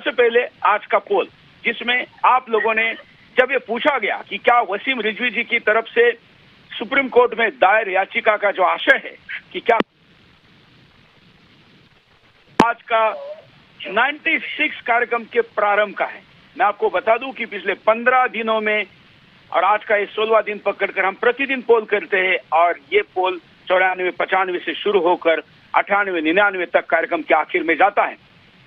सबसे पहले आज का पोल, जिसमें आप लोगों ने जब ये पूछा गया कि क्या वसीम रिजवी जी की तरफ से सुप्रीम कोर्ट में दायर याचिका का जो आशय है कि क्या आज का 96 कार्यक्रम के प्रारंभ का है। मैं आपको बता दूं कि पिछले 15 दिनों में और आज का ये 16वां दिन पकड़कर हम प्रतिदिन पोल करते हैं और ये पोल 94, 95 से शुरू होकर 98, 99 तक कार्यक्रम के आखिर में जाता है।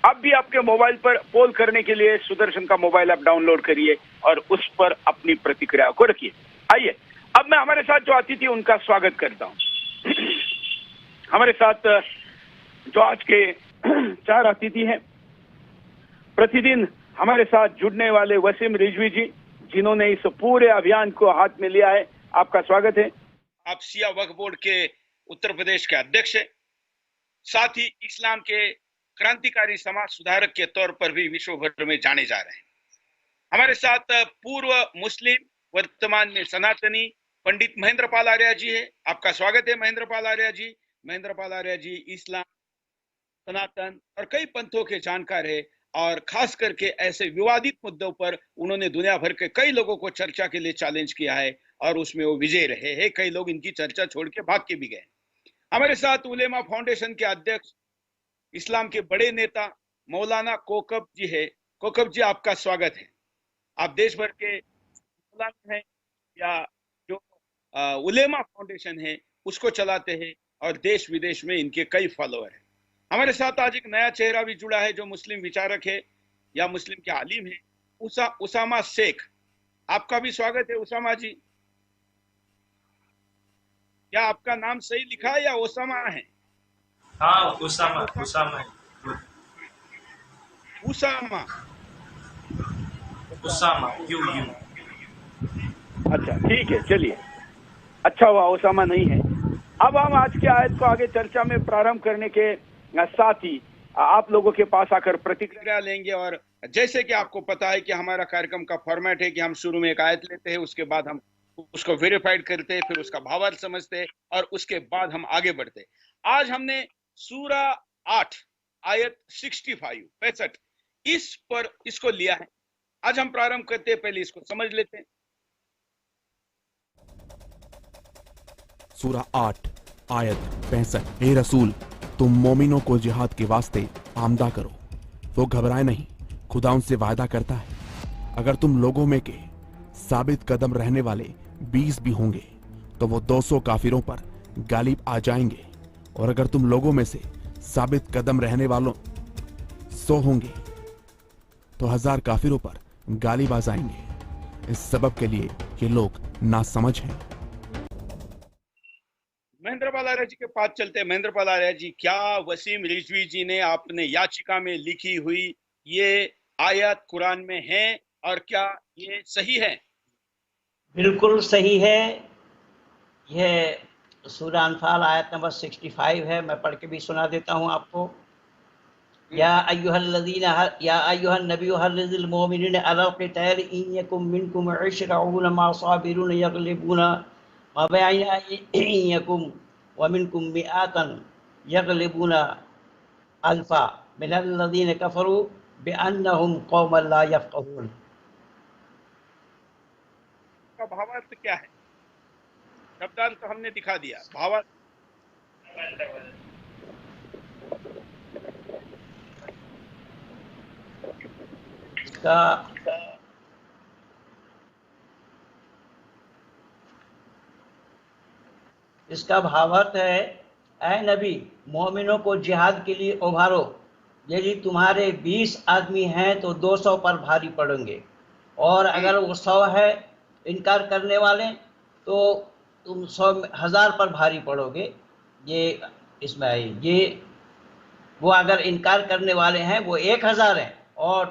अब भी आपके मोबाइल पर पोल करने के लिए सुदर्शन का मोबाइल ऐप डाउनलोड करिए और उस पर अपनी प्रतिक्रिया को रखिए। आइए अब मैं हमारे साथ जो अतिथि उनका स्वागत करता हूं। हमारे साथ जो आज के 4 अतिथि हैं, प्रतिदिन हमारे साथ जुड़ने वाले वसीम रिजवी जी, जिन्होंने इस पूरे अभियान को हाथ में लिया है, आपका स्वागत है। आप शिया वक्फ बोर्ड के उत्तर प्रदेश के अध्यक्ष हैं, साथ ही इस्लाम के क्रांतिकारी समाज सुधारक के तौर पर भी विश्व भर में जाने जा रहे हैं। हमारे साथ पूर्व मुस्लिम, वर्तमान में सनातनी पंडित महेंद्र पाल आर्या जी है। आपका स्वागत है महेंद्र पाल आर्या जी। महेंद्र पाल आर्या जी इस्लाम, सनातन और कई पंथों के जानकार है और खास करके ऐसे विवादित मुद्दों पर उन्होंने दुनिया भर के कई लोगों को चर्चा के लिए चैलेंज किया है और उसमें वो विजय रहे हैं। कई लोग इनकी चर्चा छोड़ के भाग के भी गए। हमारे साथ उलेमा फाउंडेशन के अध्यक्ष, इस्लाम के बड़े नेता मौलाना कोकब जी है। कोकब जी, आपका स्वागत है। आप देश भर के मौलाना हैं या जो उलेमा फाउंडेशन है उसको चलाते हैं और देश विदेश में इनके कई फॉलोअर हैं। हमारे साथ आज एक नया चेहरा भी जुड़ा है जो मुस्लिम विचारक है या मुस्लिम के आलिम है, उसामा शेख। आपका भी स्वागत है उसामा जी। क्या आपका नाम सही लिखा है या उसामा है? हाँ, उसामा है। उसामा यू। अच्छा, ठीक है, चलिए, अच्छा हुआ उसामा नहीं है। अब हम आज के आयत को आगे चर्चा में प्रारंभ करने के साथ ही आप लोगों के पास आकर प्रतिक्रिया लेंगे। और जैसे कि आपको पता है कि हमारा कार्यक्रम का फॉर्मेट है कि हम शुरू में एक आयत लेते हैं, उसके बाद हम उसको वेरीफाइड करते हैं, फिर उसका भावार्थ समझते हैं और उसके बाद हम आगे बढ़ते हैं। आज हमने सूरा 8 आयत 65 इस पर इसको लिया है। आज हम प्रारंभ करते हैं, पहले इसको समझ लेते हैं। सूरा 8 आयत 65। हे रसूल, तुम मोमिनों को जिहाद के वास्ते आमदा करो। वो घबराए नहीं, खुदा उनसे वायदा करता है अगर तुम लोगों में के साबित कदम रहने वाले 20 भी होंगे तो वो 200 काफिरों पर गालिब आ जाएंगे, और अगर तुम लोगों में से साबित कदम रहने वालों 100 होंगे तो 1000 काफिरों पर गालिब आ जाएंगे। इस सबब के लिए ये लोग नासमझ हैं। महेंद्र पाल आर्या जी के पास चलते हैं। महेंद्र पाल आर्या जी, क्या वसीम रिजवी जी ने आपने याचिका में लिखी हुई ये आयत कुरान में है और क्या ये सही है? बिल्कुल सही है। यह सूरा अनफाल आयत नंबर 65 है। मैं पढ़ के भी सुना देता हूं आपको। या अय्युहन नबिय्यु हर्रिज़िल मोमिनीन अलल क़िताल इन यकुम मिनकुम 20 मासाबिरून यग़लिबूना मा बैना यकुम व मिनकुम मिआतन यग़लिबूना अल्फा मिनल्लज़ीन कफ़रू बिअन्नहुम क़ौमुन ला यफ़क़हून। का भावार्थ क्या है? शब्दार्थ तो हमने दिखा दिया, भावार्थ इसका भावार्थ है, ऐ नबी, मोमिनों को जिहाद के लिए उभारो। यदि तुम्हारे 20 आदमी हैं तो 200 पर भारी पड़ेंगे, और अगर वो 100 है इनकार करने वाले तो तुम 100,000 पर भारी पड़ोगे। ये इसमें आई, ये वो अगर इनकार करने वाले हैं वो 1000 हैं और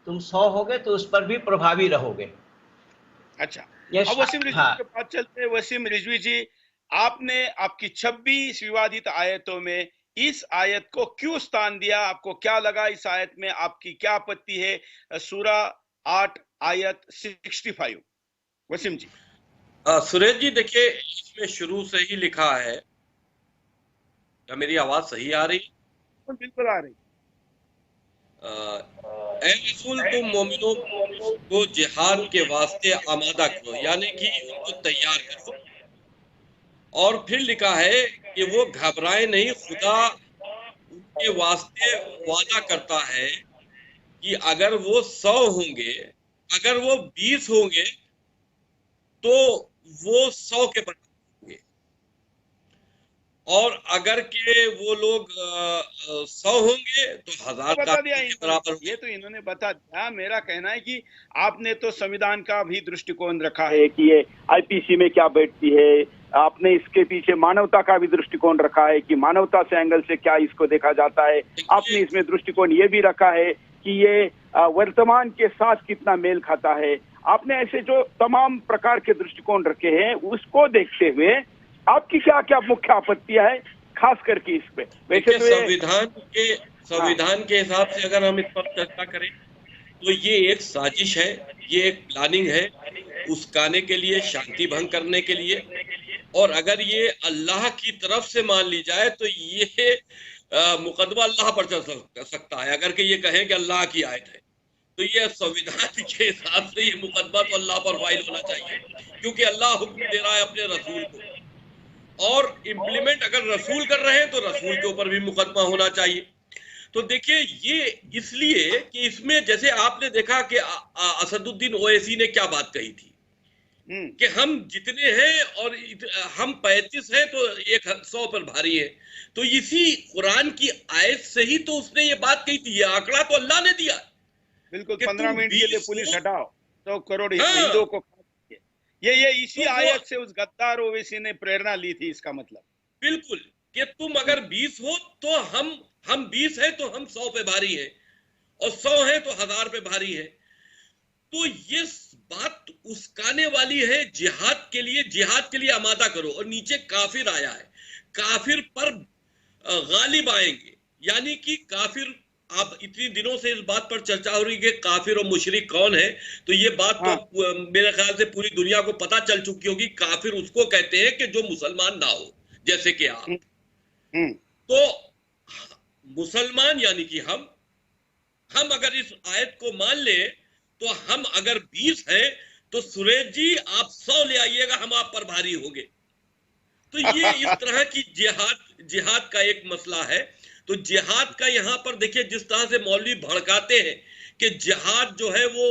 तुम 100 होगे तो उस पर भी प्रभावी रहोगे। अच्छा, अब वसीम रिजवी के पास चलते हैं। वसीम रिजवी जी, आपने आपकी 26 विवादित आयतों में इस आयत को क्यों स्थान दिया? आपको क्या लगा इस आयत में? आपकी क्या आपत्ति है? सूरा 8 आयत 65। वसीम जी। सुरेश जी, देखिए, इसमें शुरू से ही लिखा है। क्या मेरी आवाज सही आ रही? बिल्कुल आ रही। ए रसूल तुम मोमिनों को जिहाद के वास्ते आमादा करो, यानी कि उनको तैयार करो। और फिर लिखा है कि वो घबराए नहीं, खुदा उनके वास्ते वादा करता है कि अगर वो 100 होंगे, अगर वो 20 होंगे तो वो 100 के बराबर होंगे, और अगर के वो लोग 100 होंगे तो 1000 बता दिया के बराबर होंगे। ये तो इन्होंने बता दिया। मेरा कहना है कि आपने तो संविधान का भी दृष्टिकोण रखा है कि ये आईपीसी में क्या बैठती है, आपने इसके पीछे मानवता का भी दृष्टिकोण रखा है कि मानवता से एंगल से क्या इसको देखा जाता है, आपने इसमें दृष्टिकोण ये भी रखा है कि ये वर्तमान के साथ कितना मेल खाता है। आपने ऐसे जो तमाम प्रकार के दृष्टिकोण रखे हैं, उसको देखते हुए आपकी क्या क्या मुख्य आपत्तियां है, खास करके इस पे? वैसे तो संविधान के हिसाब से अगर हम इस पर चर्चा करें तो ये एक साजिश है, ये एक प्लानिंग है उस्काने के लिए, शांति भंग करने के लिए। और अगर ये अल्लाह की तरफ से मान ली जाए तो ये मुकदमा अल्लाह पर चल सकता है। अगर कि ये कहें कि अल्लाह की आयत है तो ये संविधान के हिसाब से ये मुकदमा तो अल्लाह पर फाइल होना चाहिए, क्योंकि अल्लाह हुक्म दे रहा है अपने रसूल को, और इम्प्लीमेंट अगर रसूल कर रहे हैं तो रसूल के ऊपर भी मुकदमा होना चाहिए। तो देखिए ये इसलिए कि इसमें जैसे आपने देखा कि असदुद्दीन ओवैसी ने क्या बात कही थी कि हम जितने हैं और हम 35 हैं तो 100 पर भारी है। तो इसी कुरान की आयत से ही तो उसने ये बात कही थी, ये आंकड़ा तो अल्लाह ने दिया। बिल्कुल 15 मिनट के लिए पुलिस हटाओ तो करोड़ हिंदुओं को ये इसी आयत से उस गद्दार ओवैसी ने प्रेरणा ली थी। इसका मतलब बिल्कुल कि तुम अगर 20 हो तो हम 20 है तो हम 100 पे भारी है, और 100 है तो 1000 पे भारी है। तो ये बात उस्काने वाली है जिहाद के लिए आमादा करो। और नीचे काफिर आया है, काफिर पर गालिब आएंगे, यानी कि काफिर, आप इतनी दिनों से इस बात पर चर्चा हो रही है कि काफिर और मुशरिक कौन है, तो ये बात तो मेरे ख्याल से पूरी दुनिया को पता चल चुकी होगी। काफिर उसको कहते हैं कि जो मुसलमान ना हो, जैसे कि आप। तो मुसलमान यानी कि हम अगर इस आयत को मान लें तो हम अगर 20 हैं तो सुरेश जी आप 100 ले आइएगा, हम आप पर भारी होंगे। तो ये इस तरह की जिहाद का एक मसला है। तो जिहाद का यहाँ पर देखिए जिस तरह से मौलवी भड़काते हैं कि जिहाद जो है वो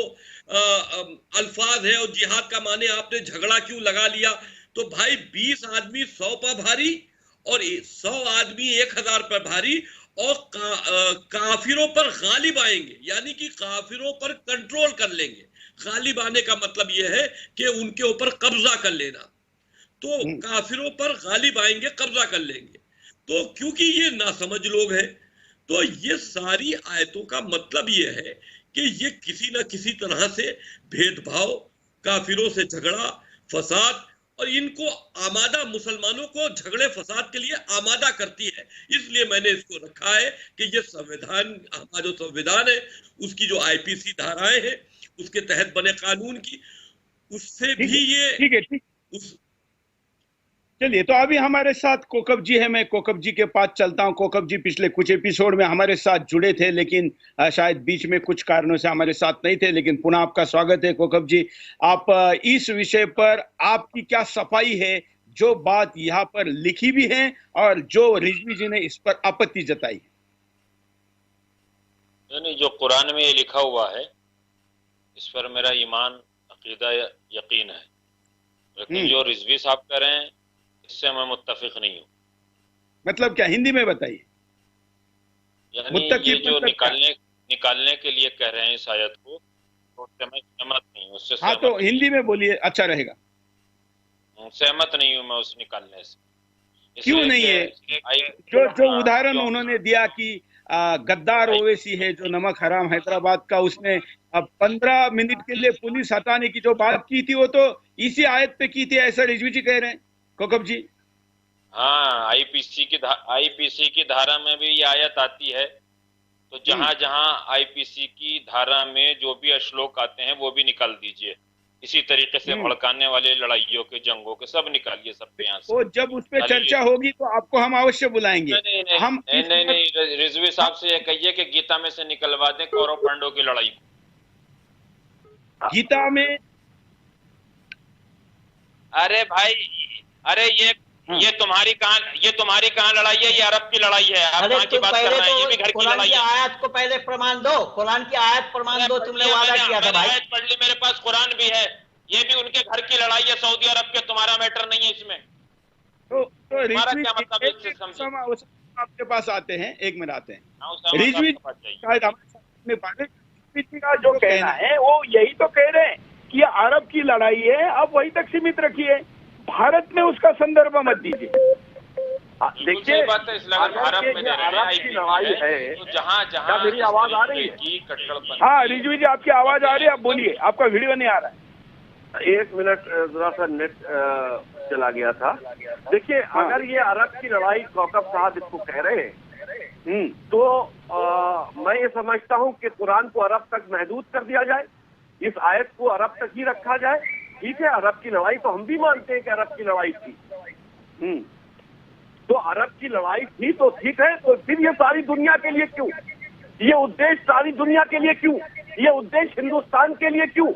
अल्फाज है और जिहाद का माने आपने झगड़ा क्यों लगा लिया। तो भाई 20 आदमी 100 पर भारी और 100 आदमी 1000 पर भारी, और काफिरों पर गालिब आएंगे, यानी कि काफिरों पर कंट्रोल कर लेंगे। गालिब आने का मतलब यह है कि उनके ऊपर कब्जा कर लेना। तो काफिरों पर गालिब आएंगे, कब्जा कर लेंगे। तो क्योंकि ये नासमझ लोग हैं, तो ये सारी आयतों का मतलब ये है कि ये किसी न किसी तरह से भेदभाव, काफिरों से झगड़ा, फसाद, और इनको आमादा, मुसलमानों को झगड़े फसाद के लिए आमादा करती है। इसलिए मैंने इसको रखा है कि ये संविधान, हमारा जो संविधान है उसकी जो आईपीसी धाराएं हैं उसके तहत बने कानून की, उससे भी ये ठीक चलिए। तो अभी हमारे साथ कोकब जी है, मैं कोकब जी के पास चलता हूं। कोकब जी पिछले कुछ एपिसोड में हमारे साथ जुड़े थे, लेकिन शायद बीच में कुछ कारणों से हमारे साथ नहीं थे, लेकिन पुनः आपका स्वागत है कोकब जी। आप इस विषय पर आपकी क्या सफाई है, जो बात यहाँ पर लिखी भी है और जो रिजवी जी ने इस पर आपत्ति जताई? नहीं, जो कुरान में ये लिखा हुआ है इस पर मेरा ईमान, अकीदा, यकीन है, लेकिन जो रिजवी साहब कह रहे हैं इससे मैं मुत्तफिक नहीं हूँ। मतलब क्या, हिंदी में बताइए। यानी ये जो निकालने के लिए कह रहे हैं इस आयत को, तो उससे मैं सहमत नहीं हूँ। उससे हाँ, तो हिंदी में बोलिए, अच्छा रहेगा। सहमत नहीं हूँ मैं उस निकालने से। क्यों नहीं है? जो उदाहरण उन्होंने दिया कि गद्दार ओवैसी है जो नमक हराम हैदराबाद का, उसने 15 मिनट के लिए पुलिस हटाने की जो बात की थी वो तो इसी आयत पे की थी, ऐसा रिजवी जी कह रहे हैं। कोकब जी, हाँ, आईपीसी की धारा में भी ये आयत आती है। तो जहां जहां आईपीसी की धारा में जो भी श्लोक आते हैं वो भी निकाल दीजिए। इसी तरीके से भड़काने वाले लड़ाइयों के, जंगों के सब निकालिए सब पे यहाँ से। वो जब उस पर चर्चा होगी तो आपको हम अवश्य बुलाएंगे। नहीं, रिजवी साहब से ये कहिए कि गीता में से निकलवा दें कौरव पांडवों की लड़ाई को। गीता में अरे भाई, अरे ये तुम्हारी कहाँ लड़ाई है? ये अरब की लड़ाई है। आप कहाँ की बात कर रहे हैं? ये भी घर की लड़ाई है। आयत को पहले प्रमाण दो, कुरान की आयत प्रमाण दो, तुमने वादा किया था भाई। आयत पढ़ ली, मेरे पास कुरान भी है। ये भी उनके घर की लड़ाई है, सऊदी अरब के। तुम्हारा मैटर नहीं है इसमें। तो तुम्हारा क्या मतलब है इससे? समझिए, आपके पास आते हैं, 1 मिनट आते हैं। रिजवी का जो कहना है वो यही तो कह रहे हैं कि ये अरब की लड़ाई है, अब वही तक सीमित रखिए, भारत में उसका संदर्भ मत दीजिए। देखिए, बात है, इस्लाम भारत में अरब की लड़ाई है, तो जहाँ मेरी आवाज आ रही है। हाँ रिजवी जी, आपकी आवाज आ रही है, आप बोलिए, आपका वीडियो नहीं आ रहा है। 1 मिनट जरा सा नेट चला गया था। देखिए, अगर ये अरब की लड़ाई कौकब साहब इसको कह रहे हैं तो मैं ये समझता हूँ कि कुरान को अरब तक महदूद कर दिया जाए, इस आयत को अरब तक ही रखा जाए। ठीक है, अरब की लड़ाई तो हम भी मानते हैं कि अरब की लड़ाई थी। तो अरब की लड़ाई थी तो ठीक है, तो फिर ये सारी दुनिया के लिए क्यों? ये उद्देश्य सारी दुनिया के लिए क्यों? ये उद्देश्य हिंदुस्तान के लिए क्यों?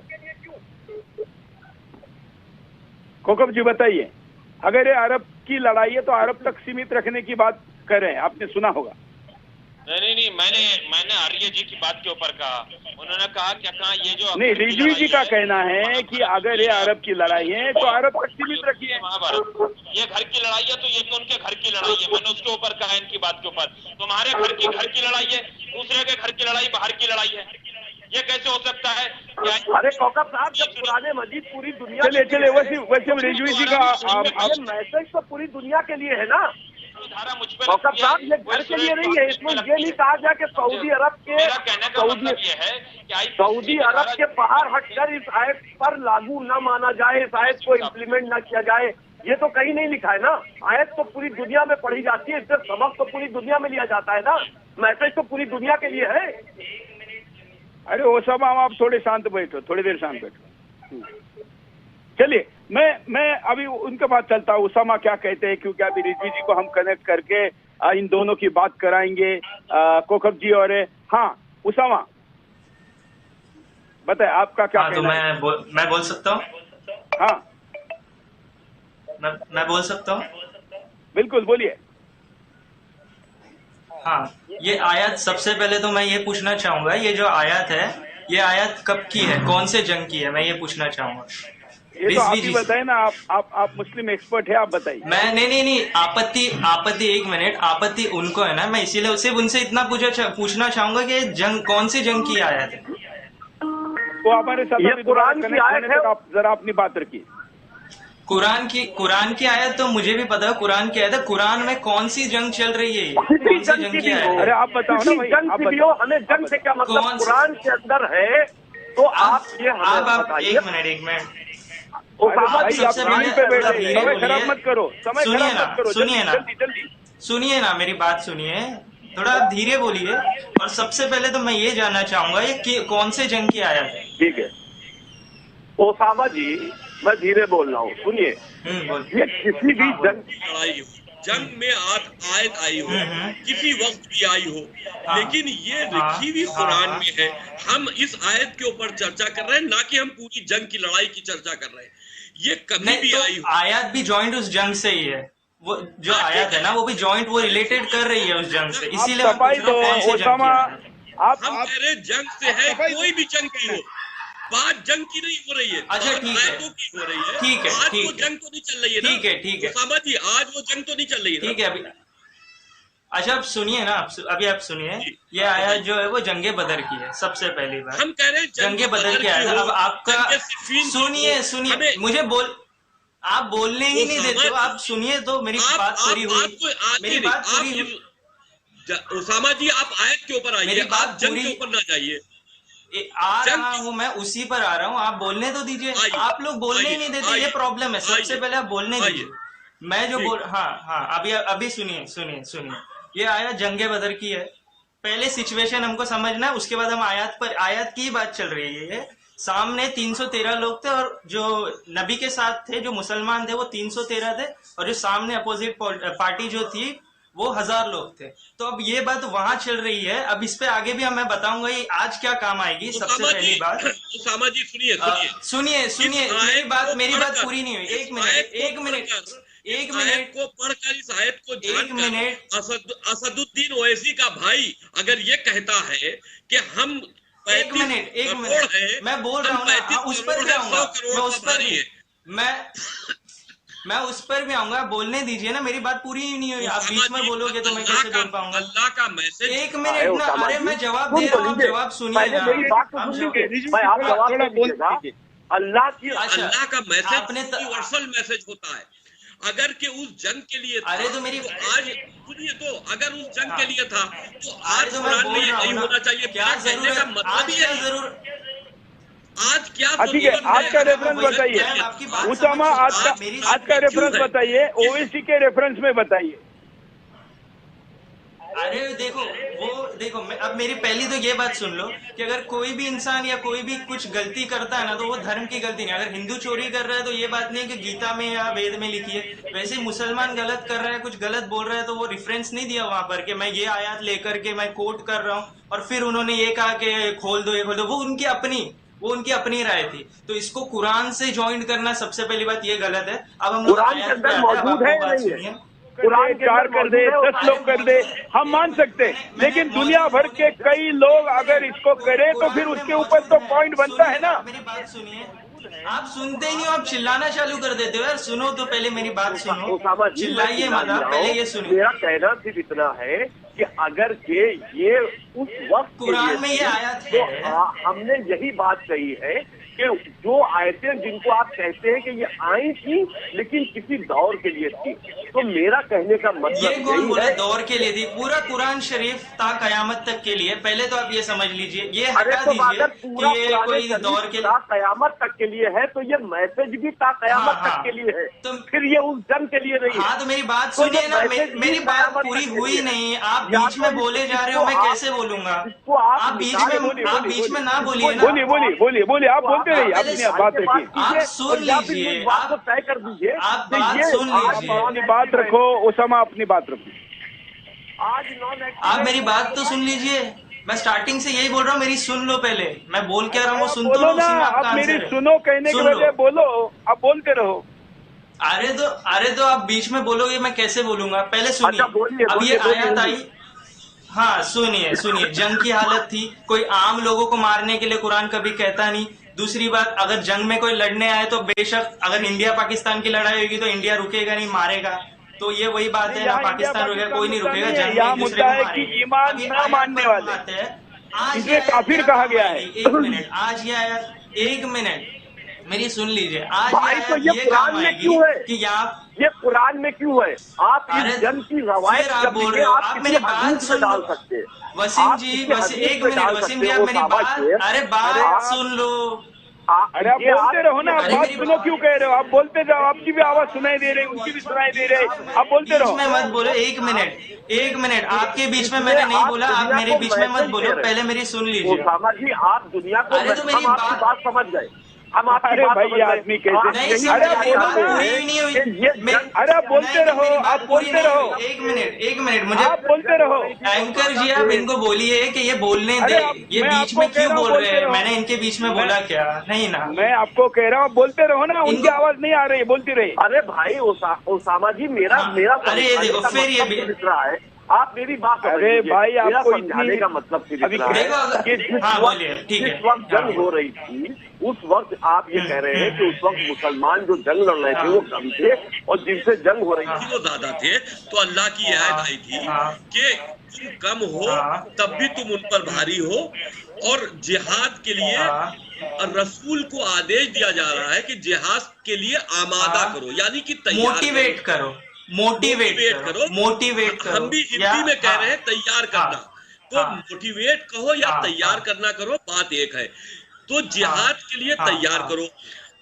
कोकब जी बताइए, अगर ये अरब की लड़ाई है तो अरब तक सीमित रखने की बात कर रहे हैं, आपने सुना होगा। नहीं, मैंने आर्य जी की बात के ऊपर कहा। उन्होंने कहा क्या कहा, ये जो नहीं, रिजवी जी का कहना है कि अगर ये अरब की लड़ाई है तो अरब तक सीमित रखिए। महाभारत ये घर की लड़ाई है, तो ये तो उनके घर की लड़ाई है। मैंने उसके ऊपर कहा, इनकी बात के ऊपर। तुम्हारे घर की लड़ाई है, दूसरे के घर की लड़ाई बाहर की लड़ाई है। ये कैसे हो सकता है? अरे कौकब साहब, जब कुरान मजीद पूरी दुनिया चलिए वैसे रिजवी जी का मैसेज तो पूरी दुनिया के लिए है ना। धारा मुझ पर कौकब साहब, ये घर के लिए नहीं है। इसमें ये नहीं कहा गया कि सऊदी अरब के सऊदी अरब के बाहर हटकर इस आयत पर लागू न माना जाए, इस आयत को इम्प्लीमेंट न किया जाए, ये तो कहीं नहीं लिखा है ना। आयत तो पूरी दुनिया में पढ़ी जाती है, इससे सबक तो पूरी दुनिया में लिया जाता है ना। मैसेज तो पूरी दुनिया के लिए है। अरे ओसामा, आप थोड़े शांत बैठो, थोड़ी देर शांत बैठो। चलिए, मैं अभी उनके पास चलता हूँ, उसामा क्या कहते हैं, क्योंकि अभी रिजवी जी को हम कनेक्ट करके इन दोनों की बात कराएंगे, कोकब जी और हाँ उसामा बताए आपका क्या कहना है? मैं बोल सकता हूँ? हाँ मैं बोल सकता हूँ? बिल्कुल, बोलिए। हाँ, ये आयत, सबसे पहले तो मैं ये पूछना चाहूंगा, ये जो आयत है, ये आयत कब की है, कौन से जंग की है, मैं ये पूछना चाहूंगा। ये तो आप ही बताइए ना, आप मुस्लिम एक्सपर्ट है, आप बताइए। मैं नहीं, आपत्ति 1 मिनट, आपत्ति उनको है ना। मैं इसीलिए सिर्फ उनसे इतना पूछना चाहूंगा कि जंग कौन सी जंग की आयत है। तो हमारे साथ कुरान की आयत है, आप जरा अपनी बात रखिए। कुरान की आयत तो मुझे भी पता है, कुरान की आयत है। कुरान में कौन सी जंग चल रही है, कौन सी जंग की आयत है? अरे आप बताओ ना भाई, आप बताओ। हमें जंग से क्या मतलब? कुरान के अंदर है तो आप ये एक मिनट सबसे समय खराब मत करो, सुनिए ना, मेरी बात सुनिए, थोड़ा आप धीरे बोलिए। और सबसे पहले तो मैं ये जानना चाहूंगा, ये कौन से जंग की आयत है? ठीक है ओसामा जी, मैं धीरे बोल रहा हूँ, सुनिए। ये किसी भी जंग में आयत आई हो, किसी वक्त भी आई हो, लेकिन ये लिखी हुई कुरान में है। हम इस आयत के ऊपर चर्चा कर रहे हैं, ना कि हम पूरी जंग की लड़ाई की चर्चा कर रहे हैं। ये कभी भी आई हो, आयत भी जॉइंट उस जंग से ही है। वो जो आयत है ना, वो भी जॉइंट, वो रिलेटेड कर रही है उस जंग से। इसीलिए हम कह रहे जंग से है, कोई भी जंग की हो, बात जंग की नहीं हो रही है। अच्छा, ठीक है, हो रही है। ठीक है, आज वो जंग तो नहीं चल रही है ना। ठीक है उसामा जी, आज वो जंग तो नहीं चल रही है। ठीक है, अभी अच्छा आप सुनिए ना, अभी आप सुनिए। ये आयत जो है वो जंगे बदर की है, सबसे पहली बात। हम कह रहे हैं जंगे बदर की आयत। अब आपका सुनिए, मुझे आप बोलने ही नहीं देते हो। आप सुनिए तो मेरी बात पूरी हुई, मेरी बात पूरी। उसामा जी, आप आयत के ऊपर आइए, आप जंग के ऊपर ना जाइए। आ रहा हूँ मैं, उसी पर आ रहा हूँ, आप बोलने तो दीजिए। आप लोग बोलने ही नहीं देते, ये प्रॉब्लम है। सबसे पहले आप बोलने दीजिए, मैं जो बोल। हाँ, अभी सुनिए। ये आयत जंगे बदर की है। पहले सिचुएशन हमको समझना है, उसके बाद हम आयत की ही बात चल रही है। सामने 313 लोग थे और जो नबी के साथ थे जो मुसलमान थे वो 313 थे और जो सामने अपोजिट पार्टी जो थी वो 1000 लोग थे। तो अब ये बात वहां चल रही है। अब इस पे आगे भी मैं बताऊंगा ये आज क्या काम आएगी। सबसे पहली बात उसामा जी सुनिए सुनिए मेरी बात पूरी नहीं हुई। एक मिनट को पढ़कर इस आयत को एक मिनट असदुद्दीन ओवैसी का भाई अगर ये कहता है कि हम एक मिनट मैं बोल रहा हूँ ना, उस पर भी आऊंगा, मैं उस पर भी आऊंगा। बोलने दीजिए ना, मेरी बात पूरी ही नहीं हुई। आप बीच में बोलोगे तो मैं कैसे बोल पाऊंगा? अल्लाह का मैसेज। एक मिनट ना, अरे मैं जवाब दे रहा हूँ, आप जवाब सुनिए ना। अल्लाह का मैसेज यूनिवर्सल मैसेज होता है। अगर के उस जंग के लिए था, अरे तो मेरी आज सुनिए तो अगर उस जंग के लिए था तो आज कुरान में ये नहीं होना चाहिए। क्या कहने का मतलब ये जरूर आज क्या ठीक है, आज का रेफरेंस बताइए उसामा, आज का रेफरेंस बताइए, ओवैसी के रेफरेंस में बताइए। अरे देखो अब मेरी पहली तो ये बात सुन लो कि अगर कोई भी इंसान या कोई भी कुछ गलती करता है ना तो वो धर्म की गलती नहीं। अगर हिंदू चोरी कर रहा है तो ये बात नहीं है कि गीता में या वेद में लिखी है। वैसे ही मुसलमान गलत कर रहा है, कुछ गलत बोल रहा है तो वो रेफरेंस नहीं दिया वहां पर कि मैं ये आयत लेकर के मैं कोट कर रहा हूँ और फिर उन्होंने ये कहा कि खोल दो ये खोल दो। वो उनकी अपनी राय थी। तो इसको कुरान से ज्वाइन करना सबसे पहली बात ये गलत है। अब हम लोग मौजूद है नहीं, कुरान 4 कर दे, 10 लोग कर दे, हम मान सकते हैं, लेकिन दुनिया भर के कई लोग अगर इसको करे तो फिर उसके ऊपर तो पॉइंट बनता है ना। मेरी बात सुनिए, आप सुनते ही नहीं हो, आप चिल्लाना चालू कर देते हो यार। सुनो तो पहले मेरी बात सुनो, चिल्लाइए मत, पहले ये सुनिए। मेरा कहना सिर्फ इतना है कि अगर के ये उस वक्त कुरान में ये आयत है तो हमने यही बात कही है कि जो आयतें जिनको आप कहते हैं कि ये आई थी लेकिन किसी दौर के लिए थी, तो मेरा कहने का मतलब ये कौन बोला दौर के लिए थी? पूरा कुरान शरीफ था कयामत तक के लिए। पहले तो आप ये समझ लीजिए, ये हटा दीजिए कि ये कोई दौर के लिए कयामत तक के लिए है, तो ये मैसेज भी था कयामत तक के लिए है, तो फिर ये उस जंग के लिए नहीं। हाँ तो मेरी बात सुनिए ना, मेरी बात पूरी हुई नहीं, आप बीच में बोले जा रहे हो, मैं कैसे बोलूंगा? आप बीच में ना बोलिए ना। बोलिए आप बोलते रहिए, अपनी बात रखिए, आप सुन लीजिए, आप तय कर दीजिए, आप बात सुन लीजिए, अपनी बात रखो उसामा, अपनी बात रखो। आप मेरी बात तो सुन लीजिए, मैं स्टार्टिंग से यही बोल रहा हूँ, मेरी सुन लो पहले। मैं बोल क्या रहा हूँ सुन तो लो, आप मेरी सुनो कहने के बजाय बोलो, आप बोलते रहो। अरे तो आप बीच में बोलोगे, मैं कैसे बोलूंगा? पहले सुनिए, अब ये आयत आई। हाँ सुनिए, जंग की हालत थी, कोई आम लोगों को मारने के लिए कुरान कभी कहता नहीं। दूसरी बात, अगर जंग में कोई लड़ने आए तो बेशक अगर इंडिया पाकिस्तान की लड़ाई होगी तो इंडिया रुकेगा नहीं, मारेगा। तो ये वही बात है ना, पाकिस्तान रुकेगा, कोई नहीं रुकेगा। जंग में एक दूसरे को मारेंगे। ईमान ना मानने वाले आज ये काफिर कहा गया है। एक मिनट, आज ये आया, एक मिनट मेरी सुन लीजिए। आज तो ये कुरान में क्यों है कि यहाँ ये कुरान में क्यों है? आप इस जंग की रवायत आप बोल रहे हो, आप मेरी बात सुन डाल सकते हैं। वसीम जी, एक मिनट वसीम जी, आप मेरी बात, अरे बात सुन लो। अरे आप बोलते रहो ना, आप बात सुनो, क्यों कह रहे हो? आप बोलते जाओ, आपकी भी आवाज सुनाई दे रही, उनकी भी सुनाई दे रही, आप बोलते रहो। बीच में मत बोलो, एक मिनट, आपके बीच में मैंने नहीं बोला, आप मेरे बीच में मत बोलो, पहले मेरी सुन लीजिए। उसामा जी, आप दुनिया को अरे तो मेरी बात समझ गए, हम अरे भाई आदमी कैसे, अरे आप बोलते रहो, आप बोलते रहो। एक मिनट मुझे, आप बोलते रहो। एंकर जी, आप इनको बोलिए कि ये बोलने दे, ये बीच में क्यों बोल रहे हैं? मैंने इनके बीच में बोला क्या? नहीं ना, मैं आपको कह रहा हूँ, बोलते रहो ना, उनकी आवाज नहीं आ रही, बोलती रही। अरे भाई उसामा जी, मेरा अरे ये देखो, फिर ये भी रहा है, आप मेरी बात, अरे भाई आपको समझाने का मतलब ठीक है, जिस वक्त जंग हो रही थी उस वक्त आप ये कह रहे हैं कि उस वक्त मुसलमान जो जंग लड़ रहे थे वो कम थे और जिनसे जंग हो रही थी वो ज्यादा थे। तो अल्लाह की आयत आई थी कि तुम कम हो तब भी तुम उन पर भारी हो, और जिहाद के लिए रसूल को आदेश दिया जा रहा है कि जिहाद के लिए आमादा करो, यानी कि तैयार मोटिवेट करो। हम भी हिंदी में कह रहे हैं तैयार करना, तो मोटिवेट कहो या तैयार करना करो, बात एक है। तो जिहाद के लिए तैयार करो।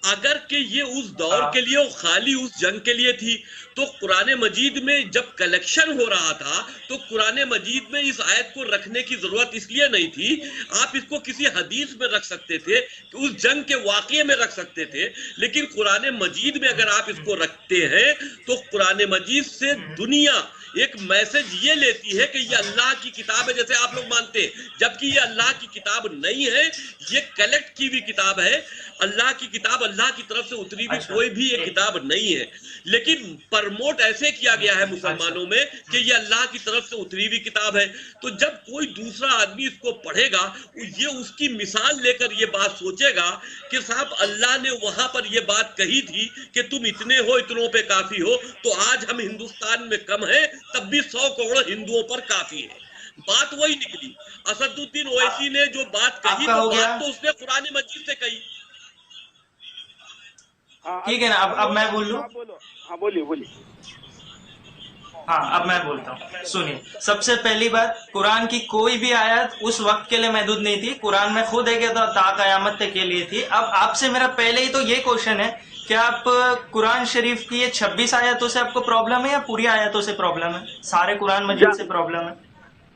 अगर कि ये उस दौर के लिए और खाली उस जंग के लिए थी, तो कुरान मजीद में जब कलेक्शन हो रहा था तो कुरान मजीद में इस आयत को रखने की जरूरत इसलिए नहीं थी। आप इसको किसी हदीस में रख सकते थे, उस जंग के वाकये में रख सकते थे, लेकिन कुरान मजीद में अगर आप इसको रखते हैं तो कुरान मजीद से दुनिया एक मैसेज ये लेती है कि ये अल्लाह की किताब है, जैसे आप लोग मानते हैं, जबकि ये अल्लाह की किताब नहीं है, ये कलेक्ट की हुई किताब है। अल्लाह की किताब, अल्लाह की तरफ से उतरी हुई कोई भी एक किताब नहीं है, लेकिन प्रमोट ऐसे किया गया है मुसलमानों में कि ये अल्लाह की तरफ से उतरी हुई किताब है। तो जब कोई दूसरा आदमी इसको पढ़ेगा, ये उसकी मिसाल लेकर ये बात सोचेगा कि साहब अल्लाह ने वहां पर ये बात कही थी कि तुम इतने हो, इतनों पे काफी हो, तो आज हम हिंदुस्तान में कम है, तब भी 100 करोड़ हिंदुओं पर काफी है। बात वही निकली। असदुद्दीन ओवैसी ने जो बात कही, तो बात तो उसने कुरान मजीद से कही। ठीक है ना, अब मैं बोल लूं? हाँ बोलिए बोलिए। हाँ, अब मैं बोलता हूँ, सुनिए। सबसे पहली बात, कुरान की कोई भी आयत उस वक्त के लिए महदूद नहीं थी। कुरान में खुद है कि ता क़यामत तक के लिए थी। अब आपसे मेरा पहले ही तो ये क्वेश्चन है कि आप कुरान शरीफ की ये 26 आयतों से आपको प्रॉब्लम है या पूरी आयतों से प्रॉब्लम है? सारे कुरान मजीद से प्रॉब्लम है?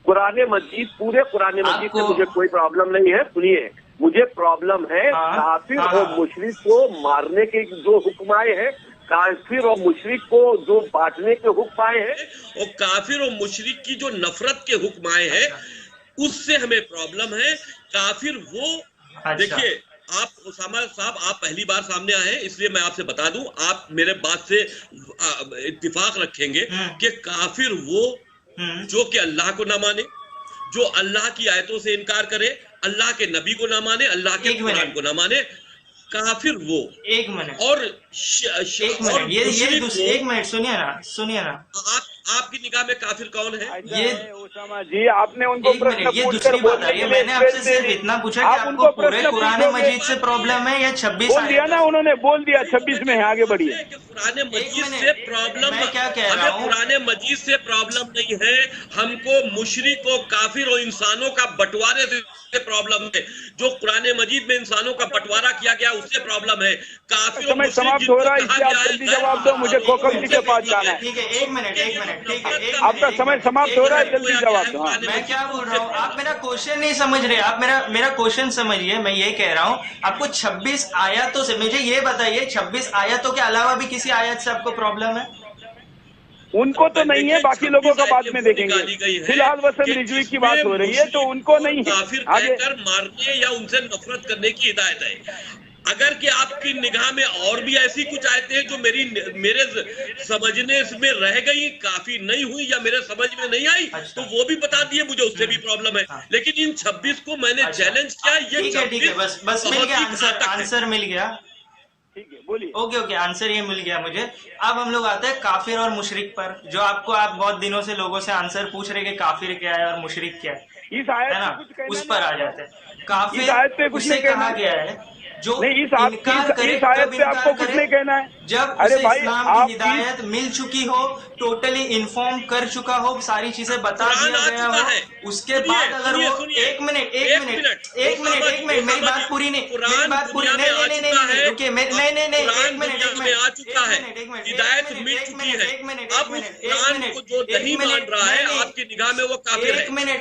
कुरान मजीद, पूरे कुरान मजीद से मुझे कोई प्रॉब्लम नहीं है। सुनिए, मुझे प्रॉब्लम है काफिर और मुशरिक को मारने के जो हुक्म आए हैं, काफिर और मुशरिक को जो बांटने के हुक्म आए हैं, और काफिर और मुशरिक की जो नफरत के हुक्म आए हैं, उससे हमें प्रॉब्लम है। काफिर वो देखिए, आप उसामा साहब, आप पहली बार सामने आए हैं, इसलिए मैं आपसे बता दूं, आप मेरे बात से इत्तिफाक रखेंगे कि काफिर वो जो कि अल्लाह को ना माने, जो अल्लाह की आयतों से इनकार करे, अल्लाह के नबी को ना माने, अल्लाह के कुरान को ना माने, काफिर वो। एक मिनट और एक मिनट, ये एक मिनट सुनिए ना, आपकी निगाह में काफिर कौन है? ये उसामा जी, आपने उनको प्रश्न ये दूसरी बात है। ये मैंने आपसे सिर्फ इतना पूछा कि आपको पूरे कुरान मजीद से प्रॉब्लम है या 26? बोल दिया ना उन्होंने, बोल दिया 26 में है, आगे बढ़िए। कुरान मजीद से प्रॉब्लम, मैं क्या कह रहा हूँ, कुरान मजीद से प्रॉब्लम नहीं है, हमको मुशरिक और काफिर और इंसानों का बंटवारे से प्रॉब्लम है। जो कुरान मजीद में इंसानों का बंटवारा किया गया, उससे प्रॉब्लम है। काफिर समय समाप्त हो रहा है, इसलिए आप जल्दी जवाब दो, मुझे कोकम जी के पास जाना है। ठीक है, एक मिनट, ठीक है, आपका समय समाप्त हो रहा है, जल्दी जवाब दो। मैं क्या बोल रहा हूँ, आप मेरा क्वेश्चन नहीं समझ रहे। आप मेरा क्वेश्चन समझिए। मैं ये कह रहा हूँ, आपको 26 आयतों से, मुझे ये बताइए, 26 आयतों के अलावा भी किसी आयत से आपको प्रॉब्लम है? उनको तो नहीं है, बाकी लोगों का बाद में देखेंगे। फिलहाल वसम रिजवी की बात हो रही है, तो उनको नहीं है। काफिर कहकर मारने या उनसे नफरत करने की हिदायत है। अगर कि आपकी निगाह में और भी ऐसी कुछ आयतें हैं जो मेरे समझने में रह गई, काफी नहीं हुई या मेरे समझ में नहीं आई, तो वो भी बता दिए, मुझे उससे भी प्रॉब्लम है। लेकिन इन 26 को मैंने चैलेंज किया। ये ठीक है, बस मिल गया आंसर मिल गया। ठीक है, बोलिए। ओके, आंसर ये मिल गया मुझे। अब हम लोग आते हैं काफिर और मुशरिक पर, जो आप बहुत दिनों से लोगों से आंसर पूछ रहे कि काफिर क्या है और मुशरिक क्या है, इस आयत है ना? उस पर आ जाते हैं। काफिर उसे कहा गया है जो नहीं, इस आयत पे आपको कुछ नहीं कहना है। जब अरे उसे भाई, इस्लाम की हिदायत मिल चुकी हो, टोटली इन्फॉर्म कर चुका हो, सारी चीजें बता दिया गया हो, उसके बाद अगर वो एक मिनट मेरी बात पूरी नहीं, रुकिए, आ चुका है, हिदायत मिल चुकी है। अब उस कुरान को जो नहीं मान रहा है, आपकी निगाह में वो काफिर है। एक मिनट,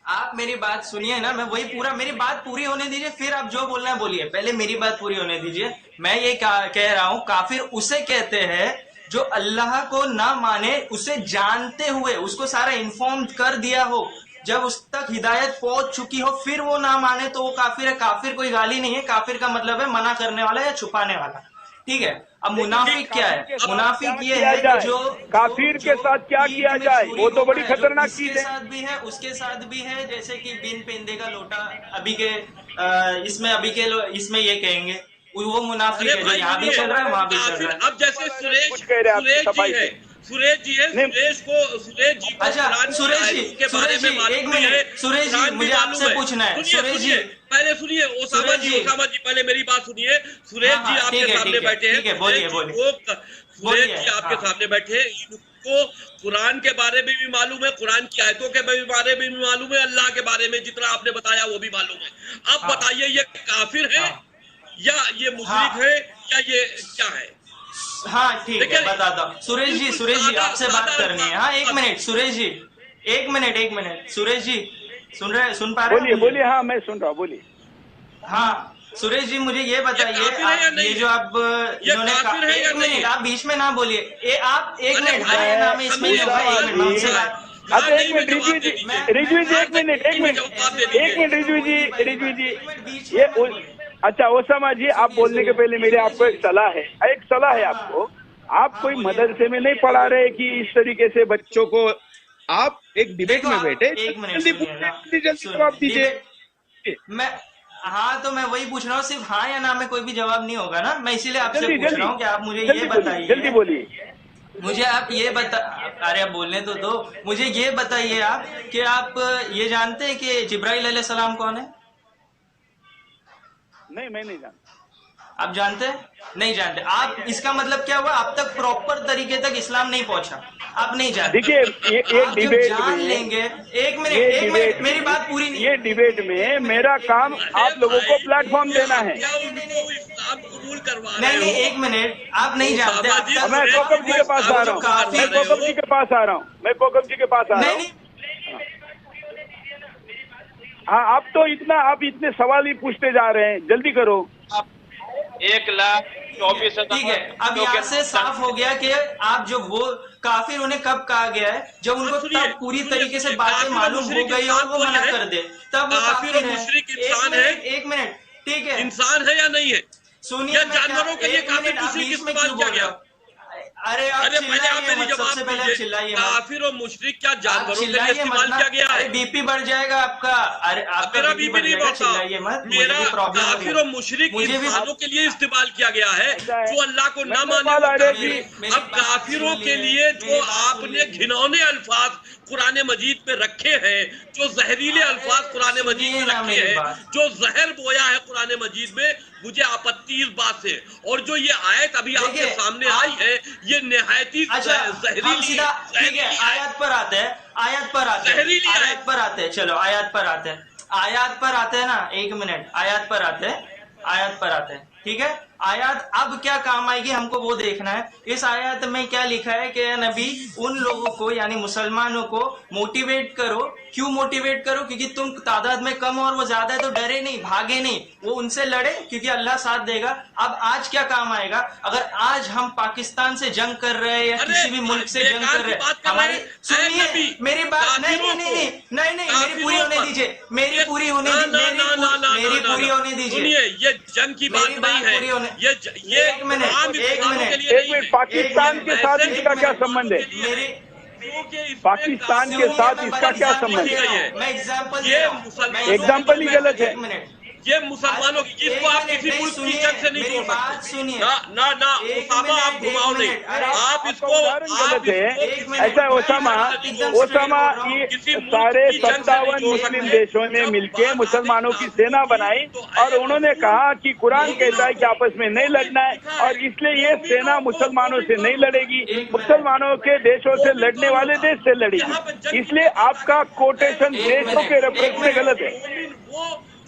आप मेरी बात सुनिए ना, मैं वही पूरा, मेरी बात पूरी होने दीजिए, फिर आप जो बोलना है बोलिए। पहले मेरी बात पूरी होने दीजिए। मैं ये कह रहा हूँ, काफिर उसे कहते हैं जो अल्लाह को ना माने, उसे जानते हुए, उसको सारा इन्फॉर्म कर दिया हो, जब उस तक हिदायत पहुंच चुकी हो, फिर वो ना माने तो वो काफिर है। काफिर कोई गाली नहीं है, काफिर का मतलब है मना करने वाला या छुपाने वाला। ठीक है, अब मुनाफिक क्या है? मुनाफिक ये है कि जो काफिर के साथ क्या किया जाए, वो तो बड़ी खतरनाक चीज है। उसके साथ भी है, जैसे कि बिन पेंदे का लोटा, अभी के इसमें ये कहेंगे, वो मुनाफिक है जो यहाँ भी चल रहा है, वहाँ भी चल रहा है। अब जैसे सुरेश जी है, अच्छा सुरेश जी, मुझे आपसे पूछना है। सुरेश जी पहले सुनिए, ओसामा जी पहले मेरी बात सुनिए। सुरेश जी आपके सामने बैठे हैं, बोलिए। सुरेश जी आपके सामने बैठे हैं, इनको कुरान के बारे में भी मालूम है, कुरान की आयतों के बारे में भी मालूम है, अल्लाह के बारे में जितना आपने बताया वो भी मालूम है। अब बताइए, ये काफिर है? या ये मुशरिक है या ये क्या है? हाँ ठीक है, बताता हूँ। सुरेश जी आपसे बात करनी है। हाँ एक मिनट सुरेश जी, एक मिनट सुरेश जी, सुन पा रहे हैं? बोलिए। हाँ मैं सुन रहा हूँ, बोलिए। हाँ सुरेश जी मुझे ये बताइए, ये जो आप इन्होंने कहा, एक मिनट आप बीच में ना बोलिए, आप एक मिनट, हाँ नाम है इसमें नहीं होगा, एक मिनट मैं उनसे बात। अच्छा एक मिनट रिजवी जी एक मिनट रिजवी जी ये अच्छा ओसामा जी, आप बोलने के पहले मेरे आपको एक सलाह है आपको। आप कोई मदरसे में नहीं पढ़ा रहे कि इस तरीके से बच्चों को, आप एक डिबेट में बैठे, जल्दी जवाब दीजिए। हाँ तो मैं वही पूछ रहा हूँ, सिर्फ हाँ या ना में कोई भी जवाब नहीं होगा ना, मैं इसीलिए आपसे पूछ रहा हूँ कि आप मुझे ये बताइए, जल्दी बोलिए। मुझे आप ये अरे आप बोलने तो दो, मुझे ये बताइए आप कि आप ये जानते हैं कि जिब्राइल अलैहिस्सलाम कौन है? नहीं मैं नहीं जानता। आप जानते हैं? नहीं जानते आप, इसका मतलब क्या हुआ, आप तक प्रॉपर तरीके तक इस्लाम नहीं पहुंचा, आप नहीं जानते। देखिए ये डिबेट जान लेंगे, एक मिनट मेरी बात पूरी नहीं, ये डिबेट में मेरा काम आप लोगों को प्लेटफॉर्म देना है। नहीं एक मिनट, आप नहीं जानते। मैं कोकब जी के पास आ रहा हूँ, मैं कोकब जी के पास आ रहा हूँ। हाँ आप इतने सवाल ही पूछते जा रहे हैं, जल्दी करो। 1,24,000। ठीक है, अब यहाँ से साफ हो गया कि आप जो वो काफिर उन्हें कब कहा गया है, जब उनको तब पूरी तरीके से बातें मालूम हो गई और वो मना कर दे, तब वो काफिर है। एक मिनट ठीक है, इंसान है या नहीं है? सुनिए, जानवरों के लिए काफिर मुशरिक इस्तेमाल किया गया। अरे पहले आप मेरी जवाब दीजिए, काफिर और मुशरिक क्या जानवरों के लिए इस्तेमाल किया गया है? बीपी बढ़ जाएगा आपका। अरे आपका मेरा बीपी नहीं बढ़ता, मेरा काफिर और मुशरिक इंसानों के लिए इस्तेमाल किया गया है जो अल्लाह को न माने काफिर। अब काफिरों के लिए जो आपने घिनौने अल्फाज कुरान मजीद में रखे हैं, जो जहरीले अल्फाज कुरान मजीद में रखे हैं, जो जहर बोया है कुरान मजीद में, मुझे आपत्ति इस बात से। और जो ये आयत अभी आपके सामने आई है, ये निहायती जहरीली। ठीक है, आयत पर आते हैं, आयत पर आते हैं, चलो आयत पर आते हैं ना, एक मिनट, आयत पर आते हैं, ठीक है। आयत अब क्या काम आएगी हमको वो देखना है। इस आयत में क्या लिखा है कि नबी उन लोगों को यानी मुसलमानों को मोटिवेट करो। क्यों मोटिवेट करो? क्योंकि तुम तादाद में कम और वो ज्यादा है तो डरे नहीं, भागे नहीं, वो उनसे लड़े क्योंकि अल्लाह साथ देगा। अब आज क्या काम आएगा? अगर आज हम पाकिस्तान से जंग कर रहे हैं या किसी भी मुल्क से जंग कर रहे हैं, हमारी सुनिए मेरी बात, नहीं मेरी पूरी होने दीजिए, मेरी पूरी होने दीजिए। ये जंग की बात नहीं है, ये एक मिनट, पाकिस्तान के साथ इसका क्या संबंध है? पाकिस्तान के साथ इसका क्या संबंध है? मैं एग्जाम्पल ही गलत है। ये मुसलमानों की, जिसको आप किसी मुल्क की जंग से नहीं जोड़ सकते। ना ओसामा, आप घुमाओ नहीं, आप इसको ऐसा ओसामा सारे 57 मुस्लिम देशों ने मिलके मुसलमानों की सेना बनाई और उन्होंने कहा कि कुरान कहता है कि आपस में नहीं लड़ना है, और इसलिए ये सेना मुसलमानों से नहीं लड़ेगी, मुसलमानों के देशों से लड़ने वाले देश से लड़ेगी। इसलिए आपका कोटेशन देशों के रेफरेंस में गलत है।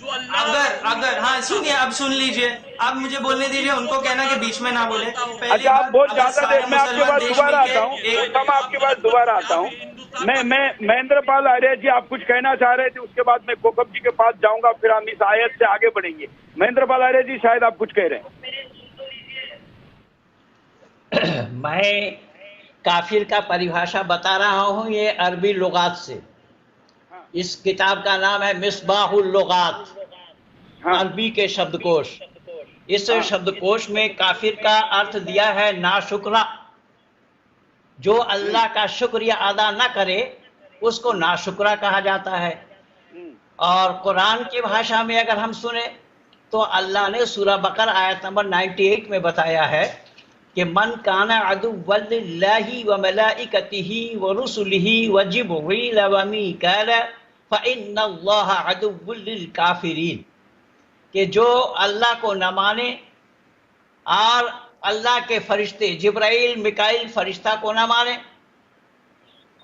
अगर हाँ सुनिए, अब सुन लीजिए, आप मुझे बोलने दीजिए, उनको कहना कि बीच में ना बोले। अच्छा आप बहुत ज्यादा देर, मैं आपके पास दोबारा आता हूँ, आपके पास दोबारा आता हूँ। मैं महेंद्र पाल आर्य जी, आप कुछ कहना चाह रहे थे, उसके बाद मैं कोकब जी के पास जाऊंगा, फिर हम इस आयत से आगे बढ़ेंगे। महेंद्र पाल आर्य जी शायद आप कुछ कह रहे हैं। मैं काफिर का परिभाषा बता रहा हूँ, ये अरबी लुगात से। इस किताब का नाम है मिसबाहुल लुगात, अरबी के शब्दकोश। इस शब्दकोश में काफिर का अर्थ दिया है नाशुक्रा, जो अल्लाह का शुक्रिया अदा न करे उसको नाशुक्रा कहा जाता है। और कुरान की भाषा में अगर हम सुने तो अल्लाह ने सूरह बकर आयत नंबर 98 में बताया है कि मन काना अदुव्वन लिल्लाहि व मलाइकतिही व रुसुलिही व जिब्रील व मीकाल फ़इन्नल्लाह अदुव्वुल लिल काफिरीन, कि जो अल्लाह को न माने और अल्लाह के फरिश्ते जिब्राइल मिकाइल फरिश्ता को न माने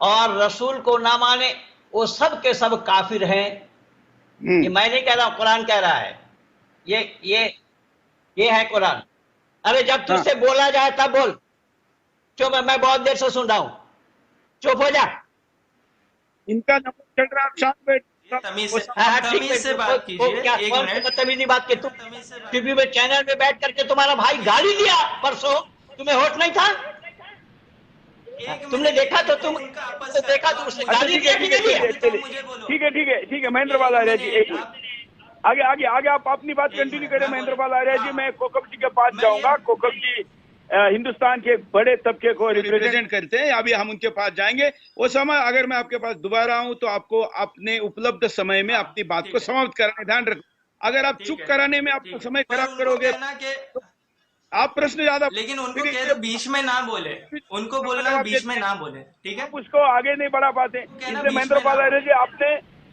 और रसूल को न माने, वो सब के सब काफिर हैं। ये मैं नहीं कह रहा हूँ, कुरान कह रहा है। ये ये है कुरान। अरे जब तुझसे बोला जाए तब बोल। चुप, मैं बहुत देर से सुन रहा हूँ, चुप हो जा। इनका नंबर चल रहा है, आप शाम में तमीज ठीक है, से बात कीजिए। क्या एक कौन सी मिनट, बदतमीजी बात की? तुम टीवी में चैनल में बैठ करके तुम्हारा भाई गाली दिया परसों, तुम्हें होश नहीं था? तुमने देखा तो तुम देखा तो उसने गाली दिया कि नहीं दिया? ठीक है महेंद्र पाल आर्य जी, एक मिनट, आगे आप अपनी बात कंटिन्यू करें। महेंद्र पाल आर्य जी, मैं कोकब जी के पास जाऊंगा। कोकब जी हिंदुस्तान के बड़े तबके को रिप्रेजेंट करते हैं, अभी हम उनके पास जाएंगे। वो समय अगर मैं आपके पास दोबारा आऊं तो आपको अपने उपलब्ध समय में अपनी बात को समाप्त करने ध्यान रखो। अगर आप चुप कराने में अपना समय खराब करोगे तो आप प्रश्न ज्यादा, लेकिन उनको कह दो बीच में ना बोले, उनको बोलना बीच में ना बोले, ठीक है? उसको आगे नहीं बढ़ा पाते। इसलिए महेंद्र पाल आर्य जी,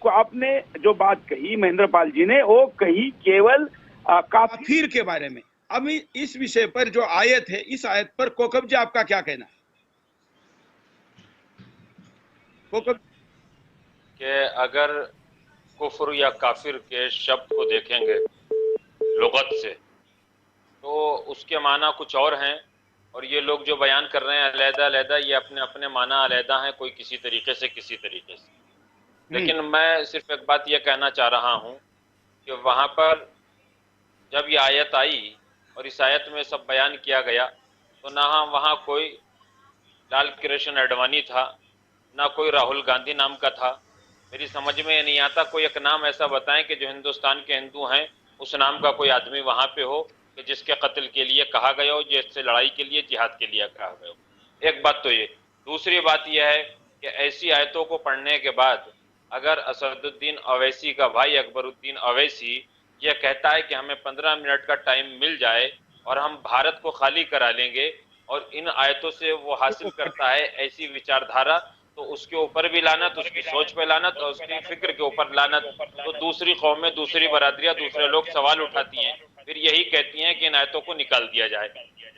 आपने जो बात कही महेंद्र पाल जी ने, वो कही केवल काफिर के बारे में। अब इस विषय पर जो आयत है, इस आयत पर कोकब जी आपका क्या कहना? कोकब कि अगर कुफ्र या काफिर के शब्द को देखेंगे लुगत से तो उसके माना कुछ और हैं, और ये लोग जो बयान कर रहे हैं अलहदा, ये अपने अपने माना अलहदा हैं, कोई किसी तरीके से किसी तरीके से। लेकिन मैं सिर्फ एक बात ये कहना चाह रहा हूँ कि वहाँ पर जब ये आयत आई और इस आयत में सब बयान किया गया तो ना वहाँ कोई लाल कृष्ण अडवाणी था, ना कोई राहुल गांधी नाम का था। मेरी समझ में नहीं आता कोई एक नाम ऐसा बताएं कि जो हिंदुस्तान के हिंदू हैं उस नाम का कोई आदमी वहाँ पे हो कि जिसके कत्ल के लिए कहा गया हो, जिससे लड़ाई के लिए, जिहाद के लिए कहा गया हो। एक बात तो ये। दूसरी बात यह है कि ऐसी आयतों को पढ़ने के बाद अगर असदुद्दीन अवैसी का भाई अकबरुद्दीन अवैसी यह कहता है कि हमें 15 मिनट का टाइम मिल जाए और हम भारत को खाली करा लेंगे, और इन आयतों से वो हासिल करता है ऐसी विचारधारा, तो उसके ऊपर भी लानत, उसकी सोच पे लानत और उसकी फिक्र के ऊपर लानत। तो दूसरी कौमें, दूसरी बरादरियां, दूसरे लोग सवाल उठाती हैं, फिर यही कहती हैं कि इन आयतों को निकाल दिया जाए।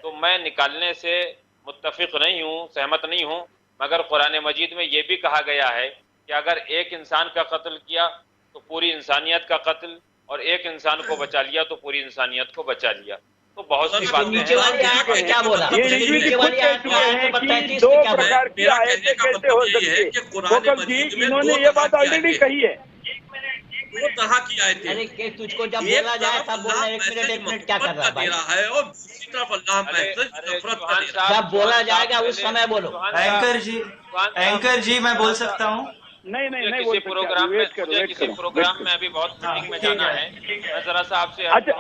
तो मैं निकालने से मुत्तफिक नहीं हूँ, सहमत नहीं हूँ, मगर कुरान मजीद में ये भी कहा गया है कि अगर एक इंसान का कत्ल किया तो पूरी इंसानियत का कत्ल, और एक इंसान को बचा लिया तो पूरी इंसानियत को बचा लिया। तो बहुत सी बातें नीचे वाली आयत में क्या बोला? ये नीचे वाली आयत में दो प्रकार की आयतें कैसे हो सकती है? कोकब जी, इन्होंने ये बात ऑलरेडी कही है। वो कहा की आयतें, अरे कि तुझको जब बोला जाए तब बोलना। एक मिनट क्या कर रहा है भाई? है और दूसरी तरफ अल्लाह मैसेज नफरत का दे रहा है। जब बोला जाएगा उस समय बोलो। एंकर जी मैं बोल सकता हूँ? नहीं किसी प्रोग्राम में, मुझे किसी प्रोग्राम में अभी बहुत मीटिंग में जाना है। मैं जरा सा आपसे अच्छा,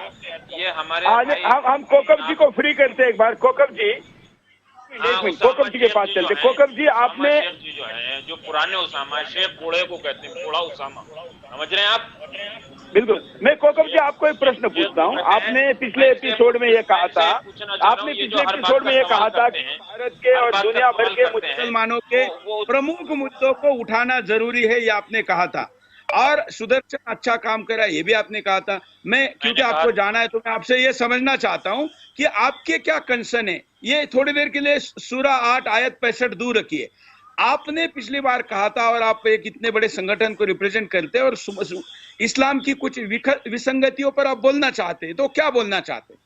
ये हमारे हम कोकब जी को फ्री करते हैं एक बार। कोकब जी, एक मिनट, कोकब जी के पास चलते। कोकब जी, आपने जो है, जो पुराने उसामा, शेख बूढ़े को कहते हैं, बूढ़ा उसामा, समझ रहे हैं आप? बिल्कुल। मैं कोकब जी आपको एक प्रश्न पूछता हूँ। आपने पिछले एपिसोड में ये कहा था, कि भारत के और दुनिया भर के मुसलमानों के प्रमुख मुद्दों को उठाना जरूरी है, ये आपने कहा था। और सुदर्शन अच्छा काम करा, ये भी आपने कहा था। मैं क्योंकि आपको जाना है तो मैं आपसे ये समझना चाहता हूँ कि आपके क्या कंसर्न है। ये थोड़ी देर के लिए सूरा 8 आयत 65 दूर रखिए। आपने पिछली बार कहा था, और आप एक इतने बड़े संगठन को रिप्रेजेंट करते हैं और इस्लाम की कुछ विसंगतियों पर आप बोलना चाहते हैं, तो क्या बोलना चाहते हैं?